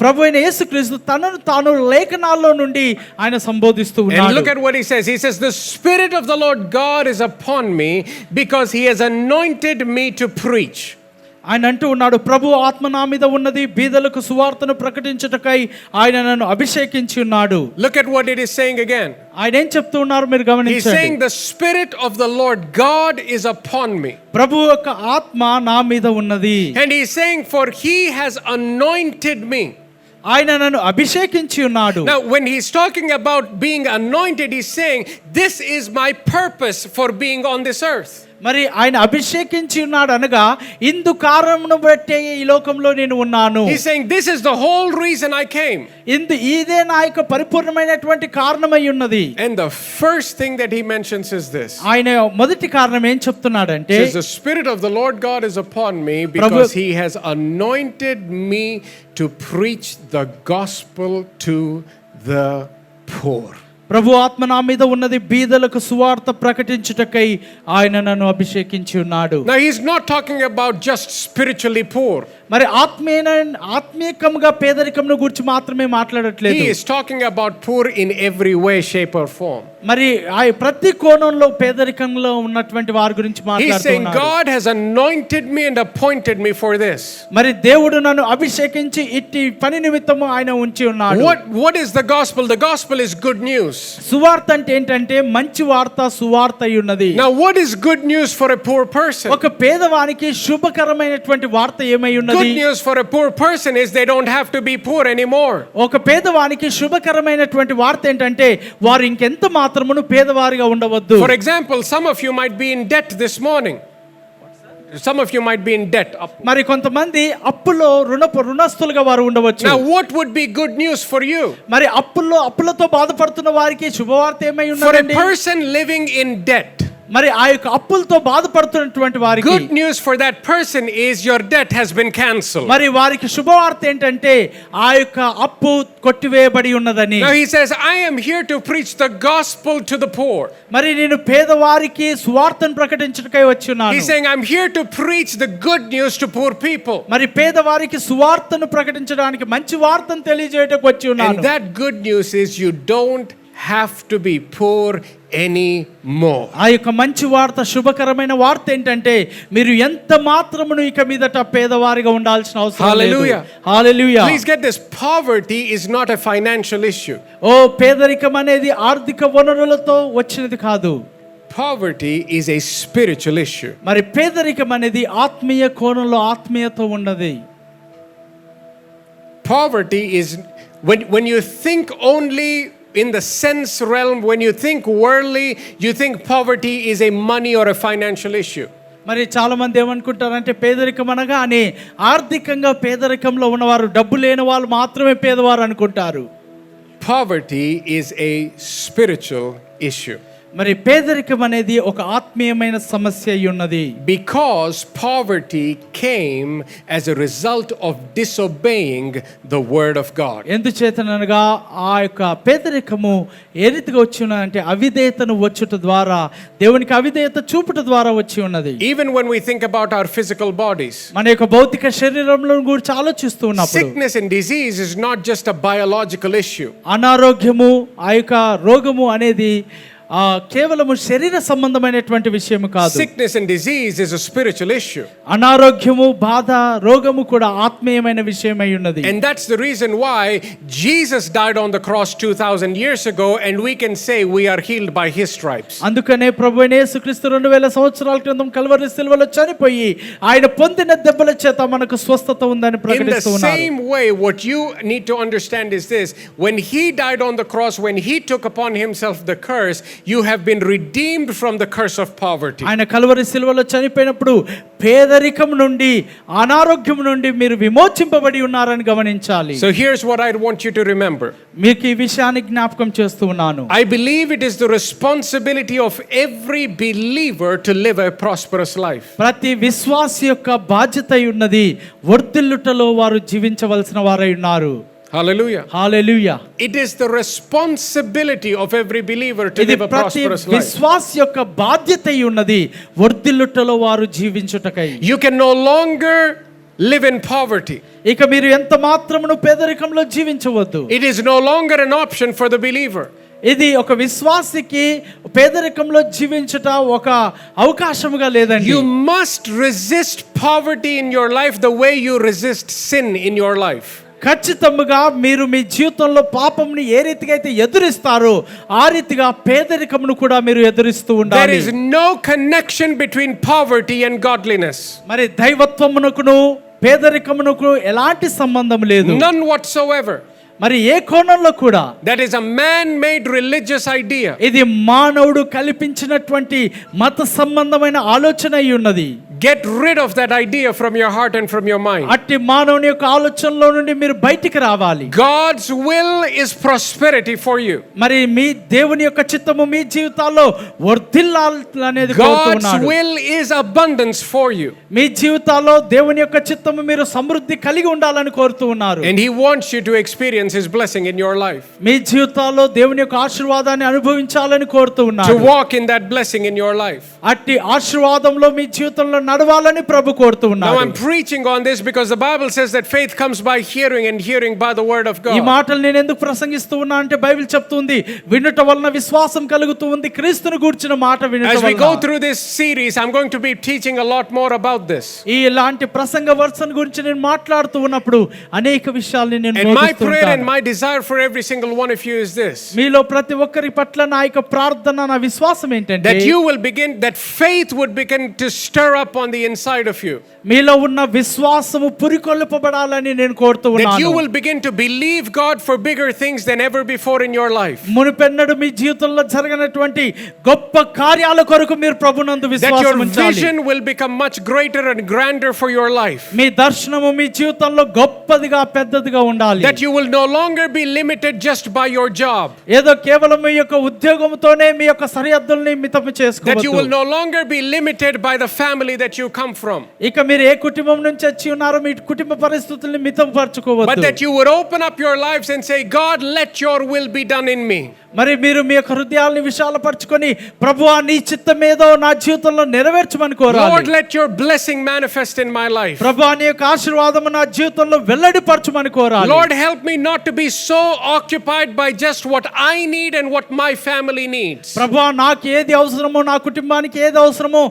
ప్రభు అయిన యేసుక్రీస్తు తనను తాను లేఖనాల్లో నుండి ఆయన సంబోధిస్తూ And ఉన్నాడు. look at what he says. He says, the Spirit of the Lord God is upon me because he has anointed me to preach. ఆయన అంటూ ఉన్నాడు, ప్రభు ఆత్మ నా మీద ఉన్నది, బీదలకు సువార్తను ప్రకటించుటకై ఆయన నన్ను అభిషేకించి ఉన్నాడు. Look at what it is saying again. ఆయన ఏం చెప్తూ ఉన్నారు మీరు He's గమనించండి. saying the Spirit of the Lord God is upon me. ప్రభు యొక్క ఆత్మ నా మీద ఉన్నది. And he's saying, for he has anointed me. ఆయన నన్ను అభిషేకించి ఉన్నాడు. Now, when he's talking about being anointed, he's saying, this is my purpose for being on this earth. మరి ఆయన అభిషేకించి ఉన్నాడు అనగా ఇందు కారణమును బట్టే ఈ లోకంలో నేను ఉన్నాను. He's saying, this is the whole reason I came. ఇదే నా యొక్క పరిపూర్ణమైనటువంటి కారణమై ఉన్నది. And the first thing that he mentions is this. ఆయన మొదటి కారణం ఏం చెప్తున్నాడంటే, Says the Spirit of the Lord God is upon me because he has anointed me to preach the gospel to the poor. ప్రభు ఆత్మ నా మీద ఉన్నది, బీదలకు సువార్త ప్రకటించుటకై ఆయన నన్ను అభిషేకించి ఉన్నాడు. Now he's not talking about just spiritually poor. మరి ఆత్మీయకంగా పేదరికంను గురించి మాత్రమే మాట్లాడట్లేదు. He is talking about poor in every way, shape or form. మరి ప్రతి కోణంలో పేదరికంలో ఉన్నటువంటి వారి గురించి He's saying మాట్లాడుతున్నాడు. God has anointed me and appointed me for this. మరి దేవుడు నన్ను అభిషేకించి ఇట్టి పని నిమిత్తము ఆయన ఉంచి ఉన్నాడు. What is the gospel? The gospel is good news. సువార్త అంటే ఏంటంటే మంచి వార్త, సువార్త అయి ఉన్నది. Now what is good news for a poor person? ఒక పేదవానికి శుభకరమైనటువంటి వార్త ఏమై ఉన్నది? Good news for a poor person is they don't have to be poor anymore. ఒక పేదవానికి శుభకరమైనటువంటి వార్త ఏంటంటే వారు ఇంకెంత మాత్రమును పేదవారిగా ఉండవద్దు. For example, some of you might be in debt this morning. Some of you might be in debt. మరి కొంతమంది అప్పులో రుణస్తులుగా వారు ఉండవచ్చు. Now what would be good news for you? మరి అప్పులతో బాధపడుతున్న వారికి శుభవార్త ఏమై For a ఉన్నదండి? person living in debt, మరి ఆ యొక్క అప్పులతో బాధపడుతున్నటువంటి వారికి good news for that person is your debt has been cancelled. మరి వారికి శుభవార్త ఏంటంటే ఆ యొక్క అప్పు కొట్టివేయబడి ఉన్నదని. Now he says, I am here to preach the gospel to the poor. మరి నేను పేదవారికి సువార్తను ప్రకటించుటకై వచ్చున్నాను. He's saying, I'm here to preach the good news to poor people. మరి పేదవారికి సువార్తను ప్రకటించడానికి, మంచి వార్తను తెలియజేయడానికి వచ్చి ఉన్నాను. And that good news is you don't have to be poor anymore. ఆ యొక్క మంచి వార్త, శుభకరమైన వార్త ఏంటంటే మీరు ఎంత మాత్రమును ఇక మీదట పేదవారిగా ఉండాల్సిన అవసరం లేదు. Hallelujah. Hallelujah. Please get this. Poverty is not a financial issue. ఓ పేదరికం అనేది ఆర్థిక వనరులతో వచ్చినది కాదు. Poverty is a spiritual issue. మరి పేదరికం అనేది ఆత్మీయ కోణంలో ఆత్మీయత ఉన్నది. Poverty is when you think only in the sense realm, when you think worldly, you think poverty is a money or a financial issue. మరి చాలా మంది ఏమనుకుంటారంటే పేదరికం అనగానే ఆర్థికంగా పేదరికంలో ఉన్నవారు, డబ్బు లేని వాళ్ళు మాత్రమే పేదవారు అనుకుంటారు. Poverty is a spiritual issue. మరి పేదరికం అనేది ఒక ఆత్మీయమైన సమస్య అయి ఉన్నది. Because poverty came as a result of disobeying the word of God. ఎందుచేతనగా ఆ యొక్క పేదరికము ఏ రీతిగా వచ్చి ఉన్నదంటే అవిధేయతను వచ్చుట ద్వారా, దేవునికి అవిధేయత చూపుట ద్వారా వచ్చి ఉన్నది. Even when we think about our physical bodies, మన యొక్క భౌతిక శరీరంలో గురించి ఆలోచిస్తూ ఉన్నప్పుడు sickness and disease is not just a biological issue. అనారోగ్యము, ఆ యొక్క రోగము అనేది కేవలము శరీర సంబంధమైనటువంటి విషయం కాదు. Sickness and disease is a spiritual issue. అనారోగ్యము, బాధ, రోగము కూడా ఆత్మీయమైన విషయమై ఉన్నది. And that's the reason why Jesus died on the cross 2000 years ago, and we can say we are healed by his stripes. అందుకనే ప్రభువైన యేసుక్రీస్తు 2000 సంవత్సరాల క్రితం కల్వరి సిలువలో చనిపోయి ఆయన పొందిన దెబ్బల చేత మనకు స్వస్థత ఉందని In the ప్రకటిస్తూ ఉన్నారు. same way, what you need to understand is this: when he died on the cross, when he took upon himself the curse, you have been redeemed from the curse of poverty. ఆయన Calvary సిలువలో చనిపోయినప్పుడు పేదరికం నుండి, అనారోగ్యం నుండి మీరు విమోచింపబడి ఉన్నారని గమనించాలి. So here's what I want you to remember. మీకు ఈ విషయాన్ని జ్ఞాపకం చేస్తూ ఉన్నాను. I believe it is the responsibility of every believer to live a prosperous life. ప్రతి విశ్వాసి యొక్క బాధ్యత అయి ఉన్నది వర్ధిల్లుటలో వారు జీవించవలసిన వారై ఉన్నారు. Hallelujah. Hallelujah. It is the responsibility of every believer to ఇది live a ప్రతి prosperous life. విశ్వాసి యొక్క బాధ్యత అయి ఉన్నది వర్ధిల్లుటలో వారు జీవించుటకై. You can no longer live in poverty. ఇక మీరు ఎంత మాత్రమును పేదరికంలో జీవించవద్దు. It is no longer an option for the believer. ఇది ఒక విశ్వాసికి పేదరికంలో జీవించుట ఒక అవకాశముగా లేదండి. You must resist poverty in your life the way you resist sin in your life. ఖచ్చితంగా మీరు మీ జీవితంలో పాపంని ఏ రీతిగా అయితే ఎదురిస్తారో ఆ రీతిగా పేదరికమును కూడా మీరు ఎదురిస్తూ There ఉండాలి. is no connection between poverty and godliness. మరి దైవత్వమునకును పేదరికమునకు ఎలాంటి సంబంధం లేదు, None whatsoever. మరి ఏ కోణంలో కూడా. That is a man-made religious idea. ఇది మానవుడు కల్పించినటువంటి మత సంబంధమైన ఆలోచన అయి ఉన్నది. Get rid of that idea from your heart and from your mind. అట్టి మానవుని యొక్క ఆలోచనలో నుండి మీరు బయటికి రావాలి. God's will is prosperity for you. మరి మీ దేవుని యొక్క చిత్తము మీ జీవితాల్లో వర్ధిల్లాలనేది God's కోరుతున్నాడు. will is abundance for you. మీ జీవితాల్లో దేవుని యొక్క చిత్తము మీరు సమృద్ధి కలిగి ఉండాలని కోరుతూ ఉన్నారు. And he wants you to experience his blessing in your life. మీ జీవితాల్లో దేవుని యొక్క ఆశీర్వాదాన్ని అనుభవించాలని కోరుతూ To ఉన్నారు. walk in that blessing in your life. అట్టి ఆశీర్వాదంలో మీ జీవితంలో నడవాలని ప్రభు కోరుతూ Now ఉన్నారు. I'm preaching on this because the Bible says that faith comes by hearing and hearing by the word of ఈ God. మాటలు నేను ఎందుకు ప్రసంగిస్తూ ఉన్నా అంటే బైబిల్ చెప్తుంది వినుట వలన విశ్వాసం కలుగుతూ ఉంది, క్రీస్తును గూర్చిన మాట వినుట As we go వలన. through this series, I'm going to be teaching a lot more about this. ఈ ఇలాంటి ప్రసంగ వర్షం గురించి నేను మాట్లాడుతూ ఉన్నప్పుడు అనేక విషయాల్ని నేను And my బోధిస్తూ prayer and ఉంటాను. my desire for every single one of you is this: మీలో ప్రతి ఒక్కరి పట్ల నా యొక్క ప్రార్థన, నా విశ్వాసం ఏంటంటే that you will begin, that faith would begin to stir up on the inside of you. మీలో ఉన్న విశ్వాసము పురికొల్పబడాలని నేను కోరుతూ That you ఉన్నాను. will begin to believe God for bigger things than ever before in your life. మునుపెన్నడు మీ జీవితంలో జరగనటువంటి గొప్ప కార్యాల కొరకు మీరు ప్రభునందు That విశ్వాసం your ఉంచాలి. vision will become much greater and grander for your life. మీ దర్శనము మీ జీవితంలో గొప్పదిగా పెద్దదిగా ఉండాలి. That you will no longer be limited just by your job. ఏదో కేవలం మీ యొక్క ఉద్యోగంతోనే మీ యొక్క సరిహద్దుల్ని మితము That you will చేసుకోవద్దు. no longer be limited by the family that you come from. ఇక మీరు ఏ కుటుంబం నుంచి వచ్చి ఉన్నారో మీ కుటుంబ పరిస్థితుల్ని మితం But పరచుకోవద్దు. that you would open up your lives and say, God, let your will be done in me. మరి మీరు మీ యొక్క హృదయాల్ని విశాలపరచుకొని ప్రభువా నీ చిత్తమేదో నా జీవితంలో నెరవేర్చమని Lord, కోరాలి. let your blessing manifest in my life. ప్రభువా నీ యొక్క ఆశీర్వాదము నా జీవితంలో వెల్లడిపరచుమని కోరాలి. Lord, help me not to be so occupied by just what I need and what my family needs. ప్రభువా నాకు ఏది అవసరమో, నా కుటుంబానికి ఏది అవసరమో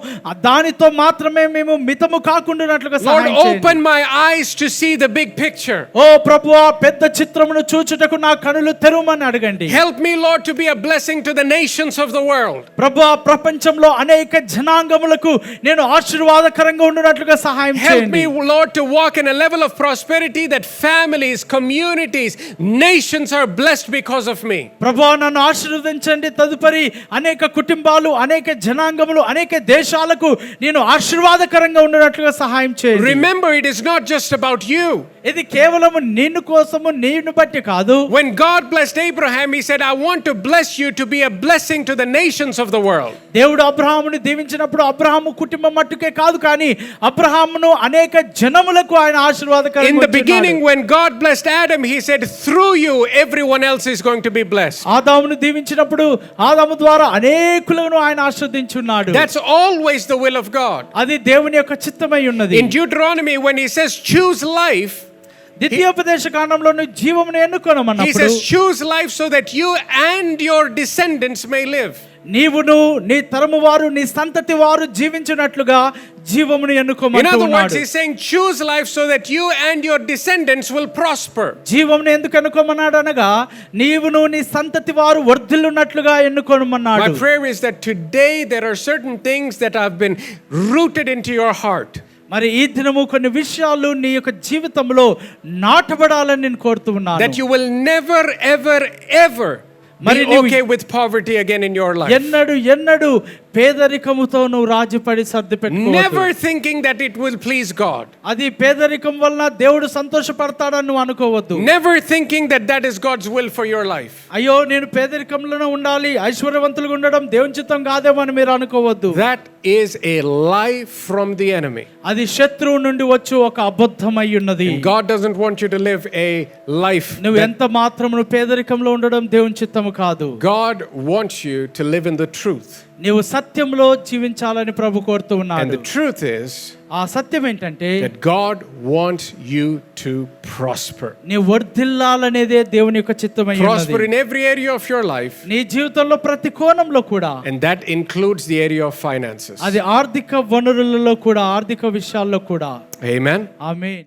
దానితో మాత్రమే మేము మితము కాకుండానట్లుగా Lord, సహాయం చేయండి. open my eyes to see the big picture. ఓ ప్రభువా పెద్ద చిత్రమును చూచుటకు నా కనులు తెరవమని అడగండి. Help me, Lord, to be a blessing to the nations of the world. ప్రభువా ప్రపంచంలో అనేక జనాంగములకు నేను ఆశీర్వాదకరంగా ఉండునట్లుగా సహాయం Help me, చేయండి. Lord, to walk in a level of prosperity that families, communities, nations are blessed because of me. ప్రభువా నన్ను ఆశీర్వదించండి. తదుపరి అనేక కుటుంబాలు, అనేక జనాంగములు, అనేక దేశాలకు నేను ఆశీర్వాదకరంగా ఉండేటట్లుగా సహాయం చేయండి. Remember, it is not just about you. ఇది కేవలం నిన్ను కోసము నిన్ను బట్టి కాదు. When God blessed Abraham, he said, I want to bless you to be a blessing to the nations of the world. దేవుడు అబ్రహామును దీవించినప్పుడు అబ్రహాము కుటుంబం మట్టుకే కాదు, కానీ అబ్రహామును అనేక జనములకు ఆయన ఆశీర్వాదకరంగా In the ఉంచున్నాడు. beginning, when God blessed Adam, he said, through you, everyone else is going to be blessed. ఆదామును దీవించినప్పుడు ఆదాము ద్వారా అనేకులను ఆయన ఆశీర్వదించున్నాడు. That's always the will of God. అది దేవుని యొక్క చిత్తమై ఉన్నది. In Deuteronomy, when he says, choose life, ద్వితీయోపదేశ కాండంలోని జీవమును he ఎన్నుకొనమన్నప్పుడు says, choose life so that you and your descendants may live. నీవును నీ తరము వారు నీ సంతతి వారు జీవించినట్లుగా జీవమును In ఎన్నుకోమంటూ other words, ఉన్నాడు. he's saying, choose life so that you and your descendants will prosper. జీవమును ఎందుకు ఎన్నుకోమన్నాడు అనగా నీవును నీ సంతతి వారు వర్ధిల్లున్నట్లుగా My ఎన్నుకోమన్నాడు. prayer is that today there are certain things that have been rooted into your heart. మరి ఈ దినము కొన్ని విషయాలు నీ యొక్క జీవితంలో నాటబడాలని నేను కోరుతూ ఉన్నాను. That you will never, ever మరి be నీవు okay with poverty again in your life. ఎన్నడు పేదరికముతో నువ్వు రాజుపడి సర్ది పెట్టుకోవద్దు. Never thinking that it will please God. అది పేదరికం వలన దేవుడు సంతోషపడతాడని నువ్వు అనుకోవద్దు. Never thinking that that is God's will for your life. అయ్యో నేను పేదరికంలోనే ఉండాలి, ఐశ్వర్యవంతులుగా ఉండడం దేవుని చిత్తం కాదేమో అని మీరు అనుకోవద్దు. That is a lie from the enemy. అది శత్రువు నుండి వచ్చి ఒక అబద్ధమై ఉన్నది. And God doesn't want you to live a life. నువ్వు ఎంత మాత్రం నువ్వు పేదరికంలో ఉండడం దేవుని చిత్తము కాదు. God wants you to live in the truth. నీవు సత్యంలో జీవించాలని ప్రభు కోరుతూ And ఉన్నాడు. the truth is ఆ సత్యం ఏంటంటే that God wants you to prosper. నీవు వర్ధిల్లాలనేదే దేవుని యొక్క చిత్తమై Prosper ఉన్నది. in every area of your life, నీ జీవితంలో ప్రతి కోణంలో కూడా, and that includes the area of finances. అది ఆర్థిక వనరులలో కూడా, ఆర్థిక విషయాల్లో కూడా. Amen. ఆమేన్.